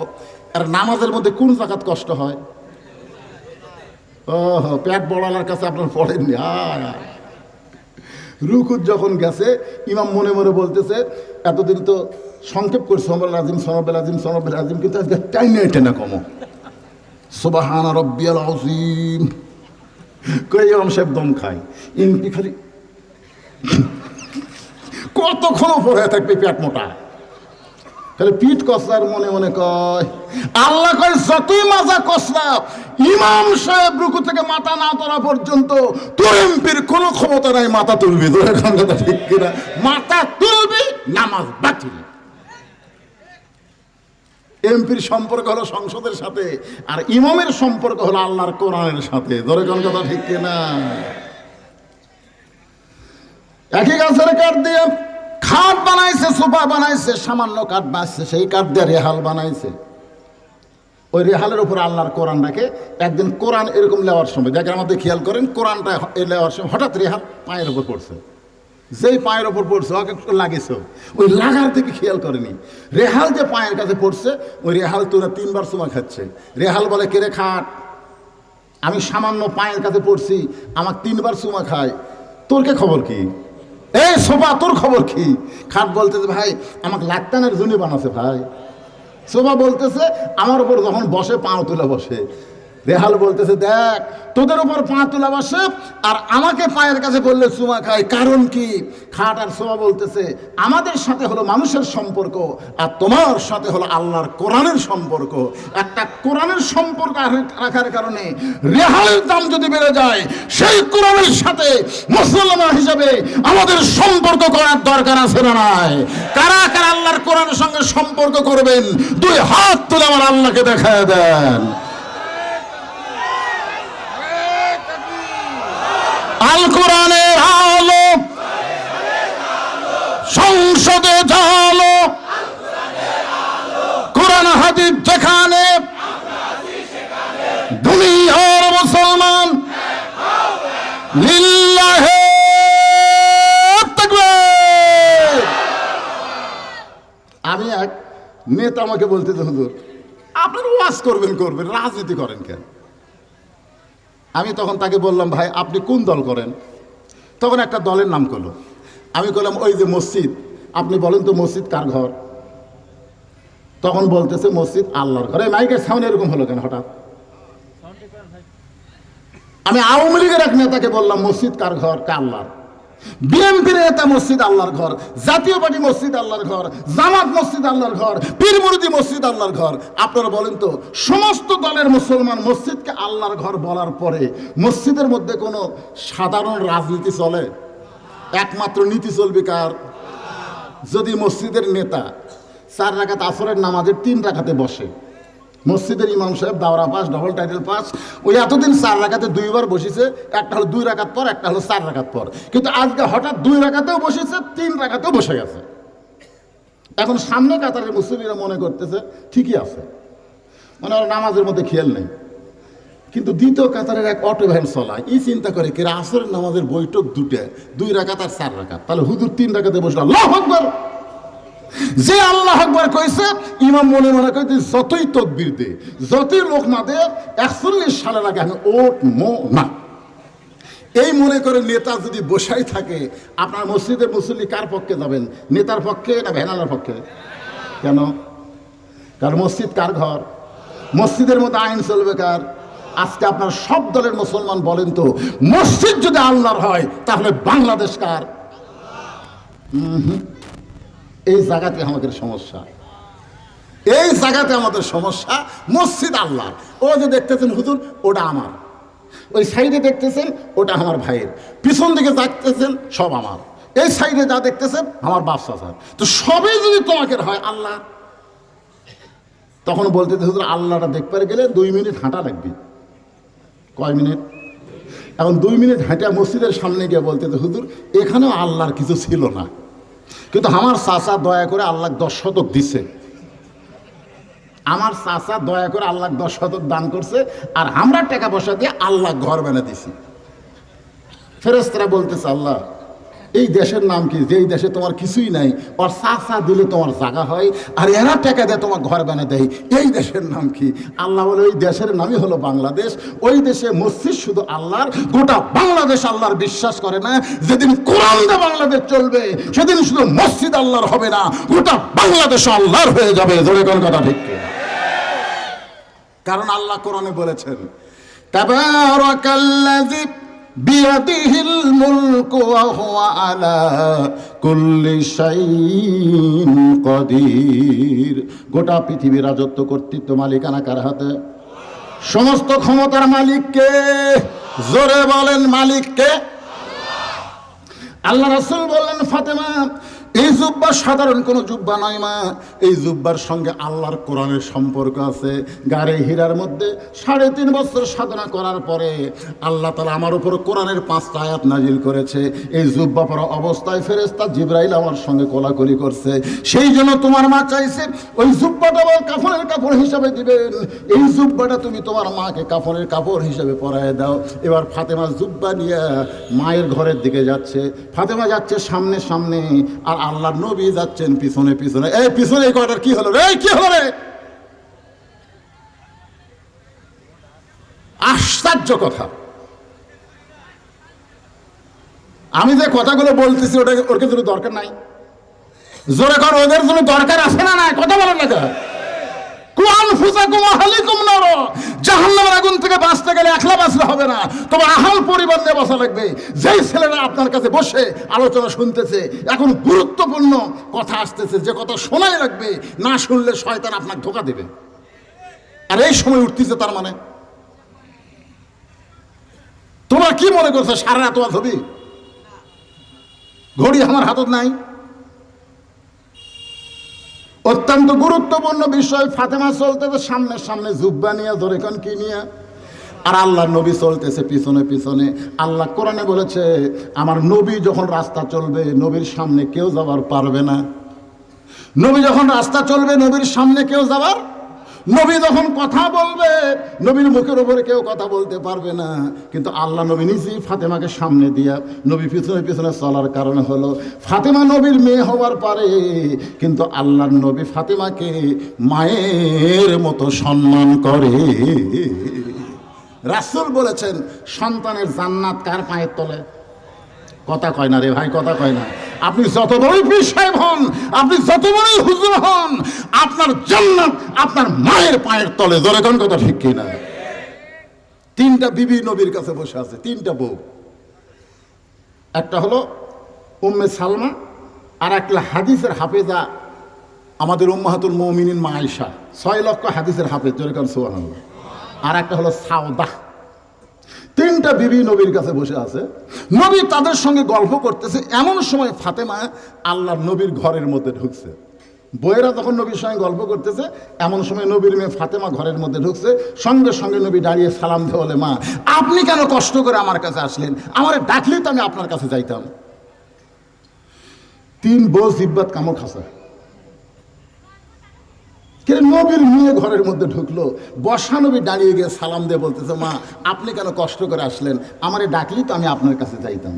S1: আর নামাজের মধ্যে কোন জাকাত কষ্ট হয়? ও পেট বড়ালার কাছে আপনার পড়েননি। রুকুর যখন গেছে ইমাম মনে মনে বলতেছে এতদিন তো সংক্ষেপ করছে সনবেল আজিম সনবেল আজিম সনবেল আজিম, কিন্তু আজকে টাইনে টেনে কমো সুবহান রব্বিয়াল আযীম কই ইমাম সাহেব দম খায়। এমপি খালি কতক্ষণ পরে থাকবে পেট মোটা, তাহলে পিঠ কসলার মনে মনে কয় আল্লাহ কয় যতই মাজা কসলা, ইমাম সাহেব রুকু থেকে মাথা না তোলা পর্যন্ত তোর এমপির কোনো ক্ষমতা নাই মাথা তুলবি। তোর কথা ঠিক কিনা? মাথা তুলবি, নামাজ বাতিল। এমপির সম্পর্ক হলো সংসদের সাথে, আর ইমামের সম্পর্ক হলো আল্লাহর কোরআনের সাথে। ধরে কোন কথা ঠিক কিনা? একই গাছের কাঠ দিয়ে খাট বানাইছে, সোফা বানাইছে, সামান্য কাঠ বাঁচছে, সেই কাঠ দিয়ে রেহাল বানাইছে। ওই রেহালের উপর আল্লাহর কোরআন রাখে। একদিন কোরআন এরকম লেওয়ার সময় দেখেন, আমাদের খেয়াল করেন, কোরআনটা লেওয়ার সময় হঠাৎ রেহাল পায়ের ওপর পড়ছে। যেই পায়ের ওপর পড়ছে ওকে লাগেছে, ওই লাগার থেকে খেয়াল করেনি। রেহাল যে পায়ের কাছে পড়ছে, ওই রেহাল তোরা 3 বার চুমা খাচ্ছে। রেহাল বলে কেরে খাট, আমি সামান্য পায়ের কাছে পড়ছি, আমাকে 3 বার চুমা খায়, তোর কে খবর কি? এই সোফা তোর খবর কি? খাট বলতেছে ভাই আমাকে লাক্তানের জন্য বানাছে ভাই। সোফা বলতেছে আমার উপর যখন বসে পাও তুলে বসে। রেহাল বলতেছে দেখ তোদের উপর পা তুলা বসে আর আমাকে পায়ের কাছে বললে চুমা খায়, কারণ কি? খাট আর সোফা বলতেছে আমাদের সাথে হলো মানুষের সম্পর্ক, আর তোমার সাথে হলো আল্লাহর কোরআনের সম্পর্ক। একটা কোরআনের সম্পর্ক রাখার কারণে রেহালের দাম যদি বেড়ে যায়, সেই কোরআনের সাথে মুসলমান হিসাবে আমাদের সম্পর্ক করার দরকার আছে না নাই? কারা কারা আল্লাহর কোরআনের সঙ্গে সম্পর্ক করবেন? 2 হাত তুলে আমার আল্লাহকে দেখায় দেন। আল কোরআনের আলো সংসদে জালো, কোরআন হাদিস যেখানে, দুনিয়ার মুসলমান লিল্লাহে তাকবীর। আমি এক নেতা আমাকে বলতেছে হুজুর আপনারা ওয়াজ করবেন, রাজনীতি করেন কেন? আমি তখন তাকে বললাম ভাই আপনি কোন দল করেন? তখন একটা দলের নাম করলো। আমি বললাম ওই যে মসজিদ, আপনি বলেন তো মসজিদ কার ঘর? তখন বলতেছে মসজিদ আল্লাহর ঘর। মাইকের সামনে এরকম হলো কেন হঠাৎ? আমি আওয়ামী লীগের এক নেতাকে বললাম মসজিদ কার ঘর? আল্লাহর। বিএনপির নেতা মসজিদ আল্লাহর ঘর, জাতীয় পার্টি মসজিদ আল্লাহর ঘর, জামাত মসজিদ আল্লাহর ঘর, পীর মুরিদি মসজিদ আল্লাহর ঘর। আপনারা বলেন তো সমস্ত দলের মুসলমান মসজিদকে আল্লাহর ঘর বলার পরে মসজিদের মধ্যে কোনো সাধারণ রাজনীতি চলে? একমাত্র নীতি চলবে কার? যদি মসজিদের নেতা 4 রাকাত আসরের নামাজের 3 রাকাতে বসে, মসজিদের ইমাম সাহেব দাওরা পাস, ডবল টাইটেল পাস, ওই এতদিন 4 রাকাতে 2বার বসেছে, একটা হলো 2 রাকাত পর, একটা হলো 4 রাকাত পর। কিন্তু আজকে হঠাৎ 2 রাকাতেও বসেছে, 3 রাকাতেও বসে গেছে। এখন সামনে কাতারের মুসল্লিরা মনে করতেছে ঠিকই আছে, মানে ওর নামাজের মধ্যে খেয়াল নেই। কিন্তু দ্বিতীয় কাতারের এক অটো ভ্যান চলায়, ই চিন্তা করে কি আসরের নামাজের বৈঠক 2 রাকাত আর 4 রাকাত, তাহলে হুজুর 3 রাকাতে বসলো। আল্লাহু আকবার। যে আল্লাহ আকবার কইছে, ইমাম মনে মনে কইতে যতই তকবীর দে, যতই লোক না দে, 41 সালের আগে আমি উঠবো না। এই মনে করে নেতা যদি বসাই থাকে, আপনার মসজিদের মুসল্লি কার পক্ষে যাবেন? নেতার পক্ষে না ভ্যানালার পক্ষে? কেন? কারণ মসজিদ কার ঘর? মসজিদের মধ্যে আইন চলবে কার? আজকে আপনার সব দলের মুসলমান বলেন তো, মসজিদ যদি আল্লাহর হয় তাহলে বাংলাদেশ কার? এই জায়গাতে আমাদের সমস্যা, এই জায়গাতে আমাদের সমস্যা। মসজিদ আল্লাহর। ও যে দেখতেছেন হুজুর, ওটা আমার। ওই সাইডে দেখতেছেন, ওটা আমার ভাইয়ের। পিছন দিকে দেখতেছেন, সব আমার। এই সাইডে যা দেখতেছেন, আমার বাপ চাচার। তো সবই যদি তোমাকে হয় আল্লাহ, তখন বলতে হুজুর আল্লাহটা দেখতে গেলে 2 মিনিট হাঁটা লাগবে। কয় মিনিট? এখন 2 মিনিট হাঁটা মসজিদের সামনে গিয়ে বলতে হুজুর এখানেও আল্লাহর কিছু ছিল না, কিন্তু আমার চাচা দয়া করে আল্লাহ 10 শতক দিছে, আমার চাচা দয়া করে আল্লাহ 10 শতক দান করছে, আর আমরা টাকা পয়সা দিয়ে আল্লাহ ঘর বানিয়ে দিছি। ফেরেশতারা বলতেছে আল্লাহ এই দেশের নাম কি, যেই দেশে তোমার কিছুই নাই, আর চাচা দিলে তোমার জায়গা হয়, আর এরা টাকা দিয়ে তোমার ঘর বানিয়ে দেয়, এই দেশের নাম কি? আল্লাহ বলে ওই দেশের নামই হলো বাংলাদেশ। ওই দেশে মসজিদ শুধু আল্লাহর, গোটা বাংলাদেশ আল্লাহর বিশ্বাস করে না। যেদিন কোরআন দিয়ে বাংলাদেশ চলবে, সেদিন শুধু মসজিদ আল্লাহর হবে না, গোটা বাংলাদেশ আল্লাহর হয়ে যাবে। জোরে কোন কথা ঠিক? কারণ আল্লাহ কোরআনে বলেছেন তাবারাকাল্লাযী বিয়াদিহিল মুলকু ওয়া হুয়া আলা কুল্লি শাইইন কাদির। গোটা পৃথিবীর রাজত্ব, কর্তৃত্ব, মালিকানা কার হাতে? সমস্ত ক্ষমতার মালিক কে? জোরে বলেন মালিক কে? আল্লাহ রাসূল বললেন ফাতেমা এই জুব্বা সাধারণ কোনো জুব্বা নয় মা, এই জুব্বার সঙ্গে আল্লাহর কোরআনের সম্পর্ক আছে। গারে হীরার মধ্যে 3.5 বছর সাধনা করার পরে আল্লাহ তাআলা আমার উপর কোরআনের 5টা আয়াত নাজিল করেছে। এই জুব্বা পরা অবস্থায় ফেরেশতা জিবরাইল আমার সঙ্গে কোলাকুলি করছে। সেই জন্য তোমার মা চাইছে ওই জুব্বাটা আমার কাফনের কাপড় হিসাবে দিবেন, এই জুব্বাটা তুমি তোমার মাকে কাফনের কাপড় হিসাবে পরায় দাও। এবার ফাতেমা জুব্বা নিয়ে মায়ের ঘরের দিকে যাচ্ছে। ফাতেমা যাচ্ছে সামনে সামনে, আর আল্লাহর নবী যাচ্ছেন পিছনে পিছনে। এই পিছনে এই কয়টার কি হলো রে? কি হলো রে? আশ্চর্য কথা। আমি যে কথাগুলো বলতেছি ওটা ওর কিছু দরকার নাই? জোরে কর, ওদের জন্য দরকার আছে না নাই? কথা বলেন না। জাহান্নামের আগুন থেকে বাঁচতে গেলে একলা বাঁচলে হবে না, তবে আহাল পরিবার নিয়ে বাঁচা লাগবে। যেই ছেলেরা আপনার কাছে বসে আলোচনা শুনতেছে, এখন গুরুত্বপূর্ণ কথা আসতেছে, যে কথা শোনাই লাগবে, না শুনলে শয়তান আপনাকে ধোঁকা দেবে। আর এই সময় উঠতেছে, তার মানে তোমরা কি মনে করছো সারা রাত ওয়াজ হবে? ঘড়ি আমার হাতত নাই। অত্যন্ত গুরুত্বপূর্ণ বিষয়। ফাতেমা চলতেছে সামনে সামনে জুব্বা নিয়ে, ধরে কোন কি নিয়ে, আর আল্লাহ নবী চলতেছে পিছনে পিছনে। আল্লাহ কোরআনে বলেছে আমার নবী যখন রাস্তা চলবে, নবীর সামনে কেউ যাবার পারবে না। নবী যখন রাস্তা চলবে, নবীর সামনে কেউ যাবার, নবী যখন কথা বলবে, নবীর মুখের উপরে কেউ কথা বলতে পারবে না। কিন্তু আল্লাহ নবী নিজেই ফাতেমাকে সামনে দিয়া নবী পিছনে পিছনে চলার কারণে হলো ফাতেমা নবীর মেয়ে হওয়ার পরে, কিন্তু আল্লাহর নবী ফাতেমাকে মায়ের মতো সম্মান করে। রাসূল বলেছেন সন্তানের জান্নাত কার পায়ের তলে? কথা কয় না রে ভাই, কথা কয় না। আপনি যত বড়ই পীর সাহেব হন, আপনি যত বড়ই হুজুর হন, আপনার জান্নাত আপনার মায়ের পায়ের তলে। জোরে কোন কথা ঠিক কিনা? 3টা বিবি নবীর কাছে বসে আছে, 3টা বউ। একটা হলো উম্মে সালমা, আর একটা হাদিসের হাফেজা আমাদের উম্মাহাতুল মুমিনিন মা আয়েশা, 6 লক্ষ হাদিসের হাফেজ। জোরে কোন সুবহানাল্লাহ। আর একটা হলো সাউদা। 3টা বিবি নবীর কাছে বসে আছে। নবী তাদের সঙ্গে গল্প করতেছে। এমন সময় ফাতেমা আল্লাহর নবীর ঘরের মধ্যে ঢুকছে। বইয়েরা তখন নবীর সঙ্গে গল্প করতেছে, এমন সময় নবীর মেয়ে ফাতেমা ঘরের মধ্যে ঢুকছে। সঙ্গে সঙ্গে নবী দাঁড়িয়ে সালাম দিয়ে বলে, মা আপনি কেন কষ্ট করে আমার কাছে আসলেন? আমার ডাকলেই তো আমি আপনার কাছে যাইতাম। 3 বউ জিব্বাত কামড় খাসা। নবীর মেয়ে ঘরের মধ্যে ঢুকলো, বসা নবী দাঁড়িয়ে গিয়ে সালাম দিয়ে বলতেছে, মা আপনি কেন কষ্ট করে আসলেন? আমারে ডাকলেই তো আমি আপনার কাছে যাইতাম।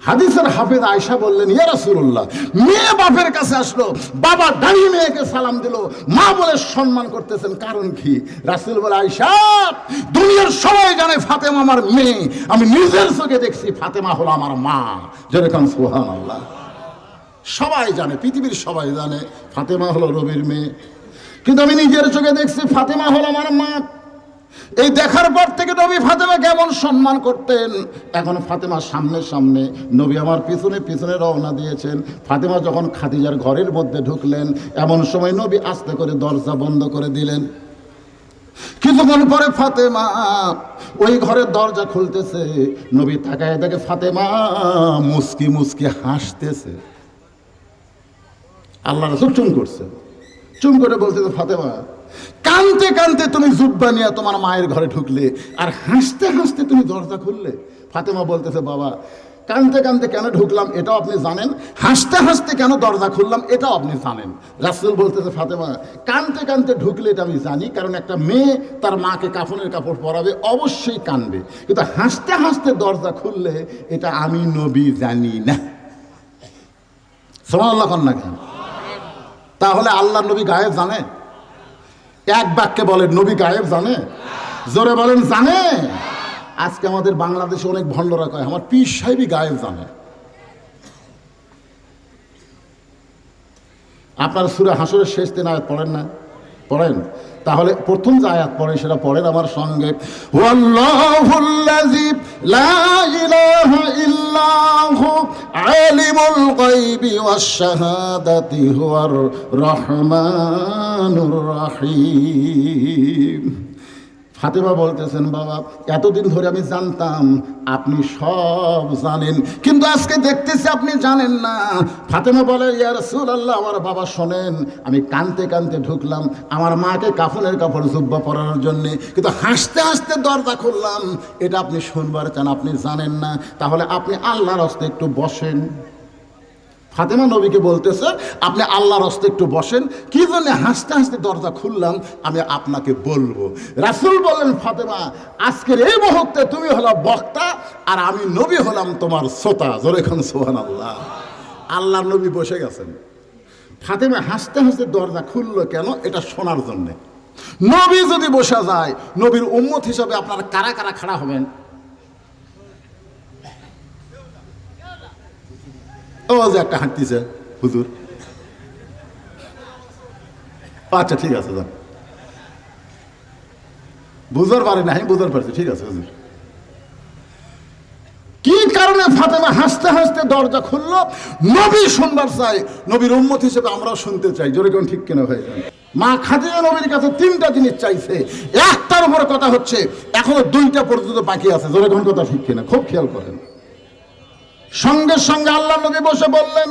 S1: হাদিসের হাফেজ আয়েশা বললেন, ইয়া রাসূলুল্লাহ, মেয়ে বাপের কাছে আসলো, বাবা দাঁড়িয়ে মেয়েকে সালাম দিল, মা বলে সম্মান করতেছেন, কারণ কি? রাসূল বলে, আয়েশা দুনিয়ার সবাই জানে ফাতেমা আমার মেয়ে, আমি নিজের চোখে দেখছি ফাতেমা হলো আমার মা। যেরকম সুবহানাল্লাহ, সবাই জানে, পৃথিবীর সবাই জানে ফাতেমা হলো নবীর মেয়ে, কিন্তু আমি নিজের চোখে দেখছি ফাতেমা হলো আমার মা। এই দেখার পর থেকে নবী ফাতেমা কেমন সম্মান করতেন। এখন ফাতেমার সামনে সামনে, নবী আমার পিছনে পিছনে রওনা দিয়েছেন। ফাতেমা যখন খাদিজার ঘরের মধ্যে ঢুকলেন, এমন সময় নবী আস্তে করে দরজা বন্ধ করে দিলেন। কিছুক্ষণ পরে ফাতেমা ওই ঘরের দরজা খুলতেছে, নবী তাকায় দেখে ফাতেমা মুস্কি মুস্কি হাসতেছে। আল্লাহ রাসূল চুম করছে, চুম করে বলতেছে, ফাতেমা কানতে কানতে তুমি জুব্বা নিয়ে তোমার মায়ের ঘরে ঢুকলে, আর হাসতে হাসতে তুমি দরজা খুললে। ফাতেমা বলতেছে, বাবা কানতে কানতে কেন ঢুকলাম এটাও আপনি জানেন, হাসতে হাসতে কেন দরজা খুললাম এটাও আপনি জানেন। রাসূল বলতেছে, ফাতেমা কানতে কানতে ঢুকলে এটা আমি জানি, কারণ একটা মেয়ে তার মাকে কাফনের কাপড় পরাবে, অবশ্যই কানবে, কিন্তু হাসতে হাসতে দরজা খুললে এটা আমি নবী জানি না। সুবহানাল্লাহ কন না কেন? তাহলে আল্লাহ নবী গায়েব জানে? এক বাক্যে বলেন, নবী গায়েব জানে? জোরে বলেন, জানে? আজকে আমাদের বাংলাদেশে অনেক ভণ্ডরা কয় আমার পীর সাহেবই গায়েব জানে। আপনার সূরা হাসরের শেষ 3 আয়াত পড়েন না? পড়েন। তাহলে প্রথম যে আয়াত পড়ে সেটা পড়েন আমার সঙ্গে। ওয়াল্লাহুল্লাযী লা ইলাহা ইল্লাহু আলিমুল গায়বি ওয়াশ শাহাদাতি হুয়ার রহমানুর রহিম। ফাতেমা বলতেছেন, বাবা এতদিন ধরে আমি জানতাম আপনি সব জানেন, কিন্তু আজকে দেখতেছি আপনি জানেন না। ফাতেমা বলে, ইয়া রাসূলুল্লাহ, আমার বাবা শোনেন, আমি কানতে কানতে ঢুকলাম আমার মাকে কাফনের কাপড় জুব্বা পরানোর জন্যে, কিন্তু হাসতে হাসতে দরজা খুললাম, এটা আপনি শুনবার চান, আপনি জানেন না। তাহলে আপনি আল্লাহর হস্তে একটু বসেন। ফাতেমা নবীকে বলতেছে, আপনি আল্লাহর হস্তে একটু বসেন, কি জন্য হাসতে হাসতে দরজা খুললাম আমি আপনাকে বলবো। রাসূল বললেন, ফাতেমা আজকের এই মুহূর্তে তুমি হলো বক্তা, আর আমি নবী হলাম তোমার শ্রোতা। জোরে এখন সুবহানাল্লাহ। আল্লাহর নবী বসে গেছেন। ফাতেমা হাসতে হাসতে দরজা খুললো কেন? এটা শোনার জন্যে। নবী যদি বসে যায়, নবীর উম্মত হিসাবে আপনারা কারা কারা খাড়া হবেন? ও যে একটা হাঁটতেছে হুজুর, আচ্ছা ঠিক আছে, যান বুঝতে পারি না, আমি বুঝতে পারছি, ঠিক আছে হুজুর। কি কারণে ফাতেমা হাসতে হাসতে দরজা খুললো? নবী শুনবার চাই, নবীর উম্মত হিসেবে আমরাও শুনতে চাই। জোরে কোন ঠিক কেন হয়ে যান? মা খাদিজা নবীর কাছে 3টা জিনিস চাইছে, একটার উপরে কথা হচ্ছে, এখনো 2টা পর্যন্ত বাকি আছে। জোরে কোন কথা ঠিক কিনা খুব খেয়াল করেন। সঙ্গে সঙ্গে আল্লাহ নবী বসে বললেন,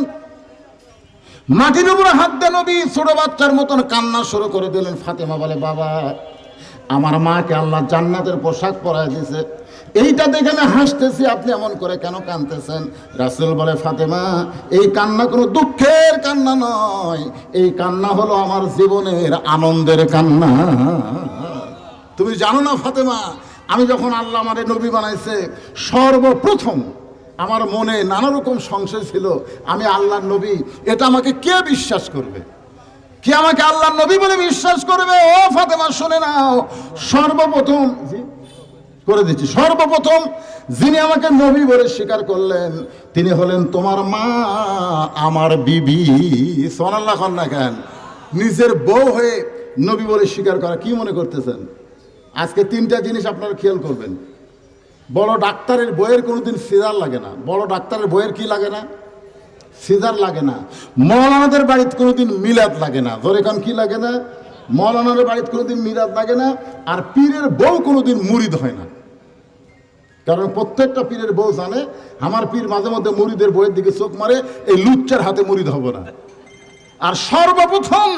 S1: মাটির উপরে হাত দিয়ে নবী ছোট বাচ্চার মতন কান্না শুরু করে দিলেন। ফাতেমা বলে, বাবা আমার মাকে আল্লাহ জান্নাতের পোশাক পরায় দিয়েছে, এইটা দেখে আমি হাসতেছি, আপনি এমন করে কেন কাঁদতেছেন? রাসূল বলে, ফাতেমা এই কান্না কোনো দুঃখের কান্না নয়, এই কান্না হলো আমার জীবনের আনন্দের কান্না। তুমি জানো না ফাতেমা, আমি যখন আল্লাহ আমারে নবী বানাইছে, সর্বপ্রথম আমার মনে নানা রকম সংশয় ছিল, আমি আল্লাহর নবী, এটা আমাকে কে বিশ্বাস করবে? কে আমাকে আল্লাহর নবী বলে বিশ্বাস করবে? ও ফাতেমা শুনে নাও, সর্বপ্রথম করে দিচ্ছি, সর্বপ্রথম যিনি আমাকে নবী বলে স্বীকার করলেন তিনি হলেন তোমার মা, আমার বিবি। সুবহানাল্লাহ কন না কেন? নিজের বউ হয়ে নবী বলে স্বীকার করা, কি মনে করতেছেন? আজকে 3টা জিনিস আপনারা খেয়াল করবেন। বড় ডাক্তারের বইয়ের কোনোদিন সিজার লাগে না। বড় ডাক্তারের বইয়ের কি লাগে না? সিজার লাগে না। মৌলানাদের বাড়িতে কোনোদিন মিলাদ লাগে না। ধরে কান কি লাগে না? মৌলানাদের বাড়িতে কোনোদিন মিলাদ লাগে না। আর পীরের বউ কোনোদিন মুরিদ হয় না, কারণ প্রত্যেকটা পীরের বউ জানে আমার পীর মাঝে মধ্যে মুরিদের বইয়ের দিকে চোখ মারে, এই লুচ্চার হাতে মুরিদ হবো না। আর সর্বপ্রথম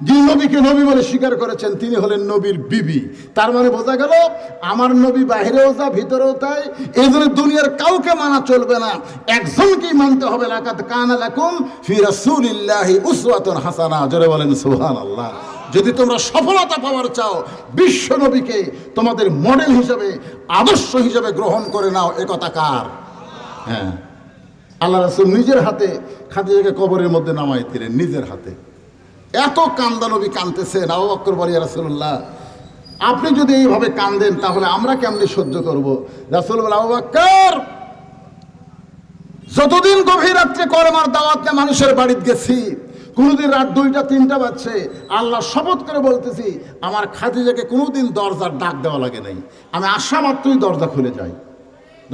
S1: যিনি নবীকে নবী বলে স্বীকার করেছেন তিনি হলেন নবীর বিবি। তার মানে বোঝা গেল আমার নবী বাহিরেও যা ভিতরেও তাই। এই জন্য দুনিয়ার কাউকে মানা চলবে না, একজনকেই মানতে হবে। লাকাদ কানা লাকুম ফি রাসূলিল্লাহি উসওয়াতুন হাসানাহ। জোরে বলেন সুবহানাল্লাহ। যদি তোমরা সফলতা পাওয়ার চাও, বিশ্ব নবীকে তোমাদের মডেল হিসেবে, আদর্শ হিসেবে গ্রহণ করে নাও। এ কথা কার? হ্যাঁ, আল্লাহ রাসূল নিজের হাতে খাদিজাকে কবরের মধ্যে নামাই দিলেন, নিজের হাতে। এত কান্দা নবী কাঁদতেছেন। আবু বকর বলে, ইয়া রাসূলুল্লাহ, আপনি যদি এইভাবে কান্দেন তাহলে আমরা কেমনে সহ্য করব? রাসূল বলে, আবু বকর, যতদিন গভীর রাত্রে কলেমার দাওয়াত নিয়ে মানুষের বাড়িতে গেছি, কোনোদিন রাত 2টা 3টা বাজছে, আল্লাহ শপথ করে বলতেছি আমার খাদিজাকে কোনোদিন দরজার ডাক দেওয়া লাগে নাই। আমি আসা মাত্রই দরজা খুলে যাই।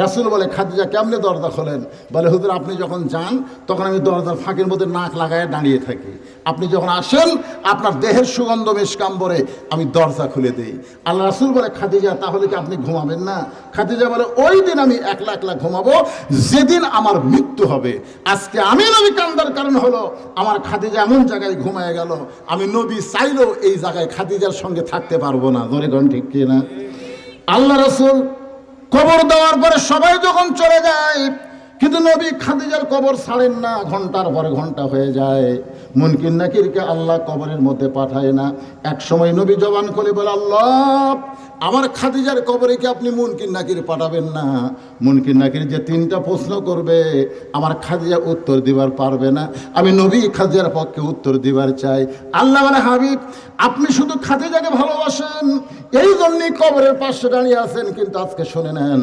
S1: রাসূল বলে, খাদিজা কেমনে দরজা খোলেন? বলে, হুজুর আপনি যখন যান তখন আমি দরজার ফাঁকের মধ্যে নাক লাগায় দাঁড়িয়ে থাকি, আপনি যখন আসেন আপনার দেহের সুগন্ধ মিশকাম্বরে আমি দরজা খুলে দিই। আল্লাহ রাসূল বলে, খাদিজা তাহলে কি আপনি ঘুমাবেন না? খাদিজা বলে, ওই দিন আমি একলা একলা ঘুমাবো যেদিন আমার মৃত্যু হবে। আজকে আমি নবী কান্দার কারণ হলো আমার খাদিজা এমন জায়গায় ঘুমায় গেল, আমি নবী চাইলেও এই জায়গায় খাদিজার সঙ্গে থাকতে পারবো না। ধরে গণ ঠিক কিনা? আল্লাহ রাসূল কবর দেওয়ার পরে সবাই যখন চলে যায়, কিন্তু নবী খাদিজার কবর ছাড়েন না। ঘন্টার পরে ঘন্টা হয়ে যায়, মুনকির নাকিরকে আল্লাহ কবরের মধ্যে পাঠায় না। এক সময় নবী জবান খুলে বলে, আল্লাহ, আমার খাদিজার কবরে কি আপনি মুনকির নাকির পাঠাবেন না? মুনকির নাকির যে 3টা প্রশ্ন করবে আমার খাদিজা উত্তর দিবার পারবে না, আমি নবী খাদিজার পক্ষে উত্তর দিবার চাই। আল্লাহ বলে, হাবিব, আপনি শুধু খাদিজাকে ভালোবাসেন, এই জন্যই কবরের পাশে দাঁড়িয়ে আছেন। কিন্তু আজকে শুনে নেন,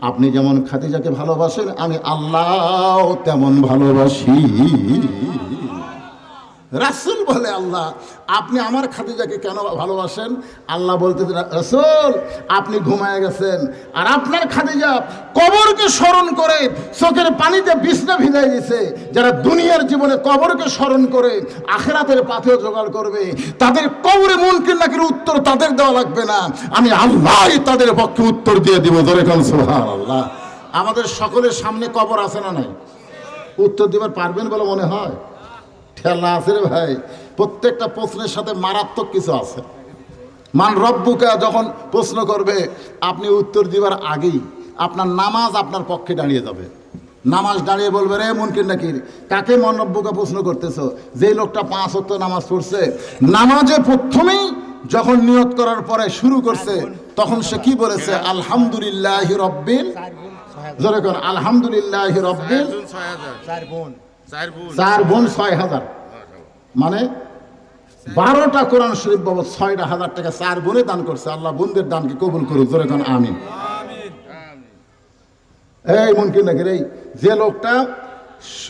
S1: আপনি যেমন খাদিজাকে ভালোবাসেন আমি আল্লাহ তেমন ভালোবাসি। রাসূল বলে, আল্লাহ আপনি আমার খাদিজাকে কেন ভালোবাসেন? আল্লাহ বলতে, রাসূল আপনি ঘুমায় গেছেন আর আপনার খাদিজা কবরকে স্মরণ করে চোখের পানিতে বিছনা ভিজাই দিয়েছে। যারা দুনিয়ার জীবনে কবরকে স্মরণ করে আখিরাতের পাথেও জোগাড় করবে, তাদের কবরে মুনকির নাকির উত্তর তাদের দেওয়া লাগবে না, আমি আল্লাহই তাদের পক্ষে উত্তর দিয়ে দিব। ধরে কোন সুবহানাল্লাহ। আমাদের সকলের সামনে কবর আছে না নাই? উত্তর দিবার পারবেন বলে মনে হয়? ঠেলা আছে রে ভাই। প্রত্যেকটা প্রশ্নের সাথে মারাত্মক কিছু আছে। মান রব্বুকা যখন প্রশ্ন করবে, আপনি উত্তর দিবার আগেই আপনার নামাজ আপনার পক্ষে দাঁড়িয়ে যাবে। নামাজ দাঁড়িয়ে বলবে, রে মুনকির নাকির, কাকে মান রব্বুকা প্রশ্ন করতেছো? যেই লোকটা 5 ওয়াক্ত নামাজ পড়ছে, নামাজে প্রথমেই যখন নিয়ত করার পরে শুরু করছে তখন সে কি বলেছে? আলহামদুলিল্লাহি রব্বিল, জোরে কোন আলহামদুলিল্লাহি রব্বিল। 4 বোন 6000, মানে 12টা কোরআন শরীফ বাবদ 6,000 টাকা 4 বোনে দান করছে। আল্লাহ বোনদের দানকে কবুল করুক। জোরে কোন আমিন। এই মুনকির নাকির, এই যে লোকটা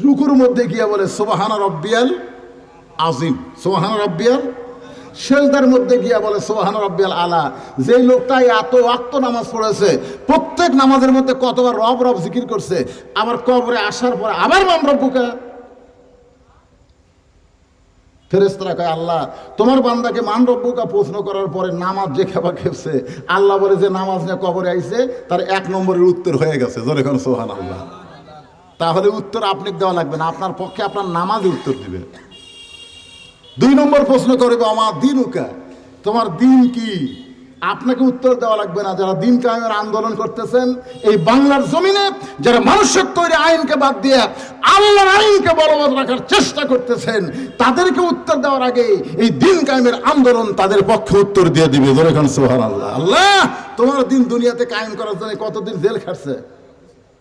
S1: রুকুর মধ্যে গিয়ে বলে সুবহান রাব্বিয়াল আযীম, সুবহান রাব্বিয়াল, সেজদার মধ্যে গিয়া বলে সুবহান রাব্বিয়াল আলা, যেই লোকটা এত ওয়াক্ত নামাজ পড়েছে, প্রত্যেক নামাজের মধ্যে কতবার রব রব জিকির করছে, আবার কবরে আসার পরে আবার মান রব্বুকা। ফেরেশতারা কয়, আল্লাহ তোমার বান্দাকে মান রব্বুকা প্রশ্ন করার পরে নামাজ যে খেপা খেপছে, আল্লাহ বলে যে নামাজ নিয়ে কবরে আইছে তার 1 নম্বরের উত্তর হয়ে গেছে। জোরে কোন সুবহানাল্লাহ। তাহলে উত্তর আপনি দেওয়া লাগবে না, আপনার পক্ষে আপনার নামাজে উত্তর দিবে। 2 নম্বর প্রশ্ন করবে, আমার দিনুকা, তোমার দিন কি? আপনাকে উত্তর দেওয়া লাগবে না। যারা দিন কায়েমের আন্দোলন করতেছেন এই বাংলার জমিনে, যারা মানুষের তৈরি আইনকে বাদ দিয়ে আল্লাহর আইনকে বলবৎ রাখার চেষ্টা করতেছেন, তাদেরকে উত্তর দেওয়ার আগে এই দিন কায়েমের আন্দোলন তাদের পক্ষে উত্তর দিয়ে দিবে। ধরে খান সুবহানাল্লাহ। আল্লাহ তোমার দিন দুনিয়াতে কায়েম করার জন্য কতদিন জেল খাটছে,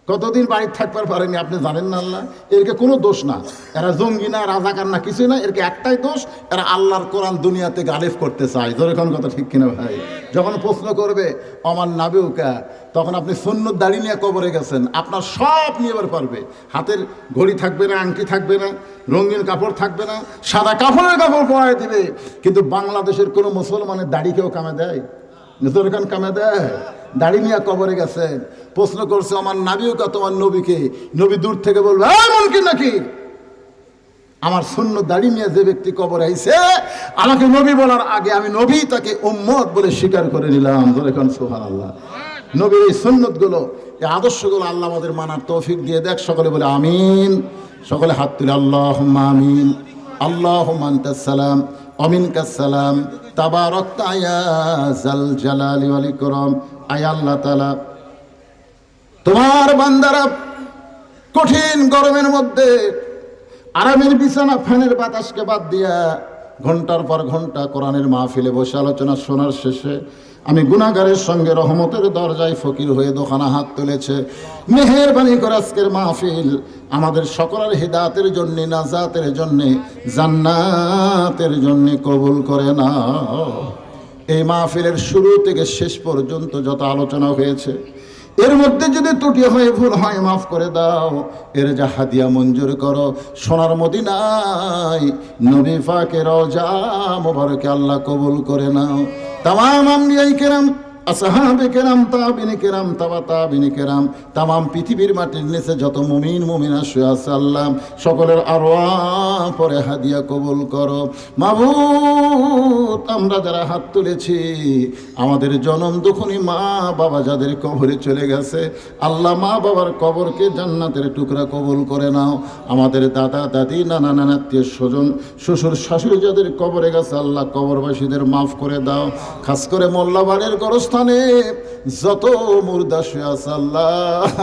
S1: কতদিন বাড়িতে থাকবার পারেনি আপনি জানেন না? আল্লাহ এরকে কোনো দোষ না, এরা জঙ্গি না, রাজাকার না, কিছুই না, এরকে একটাই দোষ, এরা আল্লাহর কোরআন দুনিয়াতে গালিব করতে চায়। ধরে কোন কথা ঠিক কিনা ভাই? যখন প্রশ্ন করবে আমার নাবিউকা, তখন আপনি সুন্নত দাড়ি নিয়ে কবরে গেছেন, আপনার সব নিয়ে এবার পারবে। হাতের ঘড়ি থাকবে না, আংটি থাকবে না, রঙিন কাপড় থাকবে না, সাদা কাপড়ের কাপড় পরাই দিবে। কিন্তু বাংলাদেশের কোনো মুসলমানের দাড়ি কেউ কামে দেয়? জোরকান কামে দেয়? দাড়ি নিয়ে কবরে গেছেন, প্রশ্ন করছে আমার নাবিউকা, তোমার নবীকে। নবী দূর থেকে বলবে, মুনকির নাকির, আমার সুন্নত দাড়ি নিয়ে যে ব্যক্তি কবরে আইছে, আমাকে নবী বলার আগে আমি নবী তাকে উম্মত বলে স্বীকার করে নিলাম। জোরেখান সুবহানাল্লাহ। নবীর এই সুন্নতগুলো, এই আদর্শগুলো আল্লাহ আমাদের মানার তৌফিক দিয়ে দেখ। সকলে বলে আমিন, সকলে হাত তুলে আল্লাহুম্মা আমিন। আল্লাহুম্মা আনতাস সালাম ওয়া মিনকাস সালাম তাবারাকতা ইয়া যাল জালালি ওয়াল ইকরাম। আয় আল্লাহ তাআলা, তোমার বান্দারা কঠিন গরমের মধ্যে আরামের বিছানা ফ্যানের বাতাসকে বাদ দিয়া ঘন্টার পর ঘন্টা কোরআনের মাহফিলে বসে আলোচনা শোনার শেষে আমি গুনাহগারের সঙ্গে রহমতের দরজায় ফকির হয়ে দোকানা হাত তুলেছে। মেহেরবানি করে আজকের মাহফিল আমাদের সকলের হিদায়াতের জন্য, নাজাতের জন্য, জান্নাতের জন্য কবুল করে না। এই মাহফিলের শুরু থেকে শেষ পর্যন্ত যত আলোচনা হয়েছে এর মধ্যে যদি ত্রুটি হয়ে ভুল হয় মাফ করে দাও। এর যা হাদিয়া মঞ্জুর করো সোনার মদিনায় নবী পাকের রওজা মোবারকে আল্লাহ কবুল করে নাও। তামাম আম্বিয়া কেরাম, আসহাবে কেরাম, তাবিন কেরাম, তাবা তাবিন কেরাম, তামাম পৃথিবীর মাটির নিচে যত মুমিন মুমিনা শুয়ে আছে আল্লাহ সকলের আরওয়াহ পরে হাদিয়া কবুল করো। মাবুদ, আমরা যারা হাত তুলেছি আমাদের জনম দুখনি মা বাবা যাদের কবরে চলে গেছে আল্লাহ মা বাবার কবরকে জান্নাতের টুকরা কবুল করে নাও। আমাদের দাদা দাদি নানা নানা আত্মীয় স্বজন শ্বশুর শাশুড়ি যাদের কবরে গেছে আল্লাহ কবরবাসীদের মাফ করে দাও। খাস করে মোল্লাবাড়ির গোরস্থানে যত মুর্দা শুয়ে আছে আল্লাহ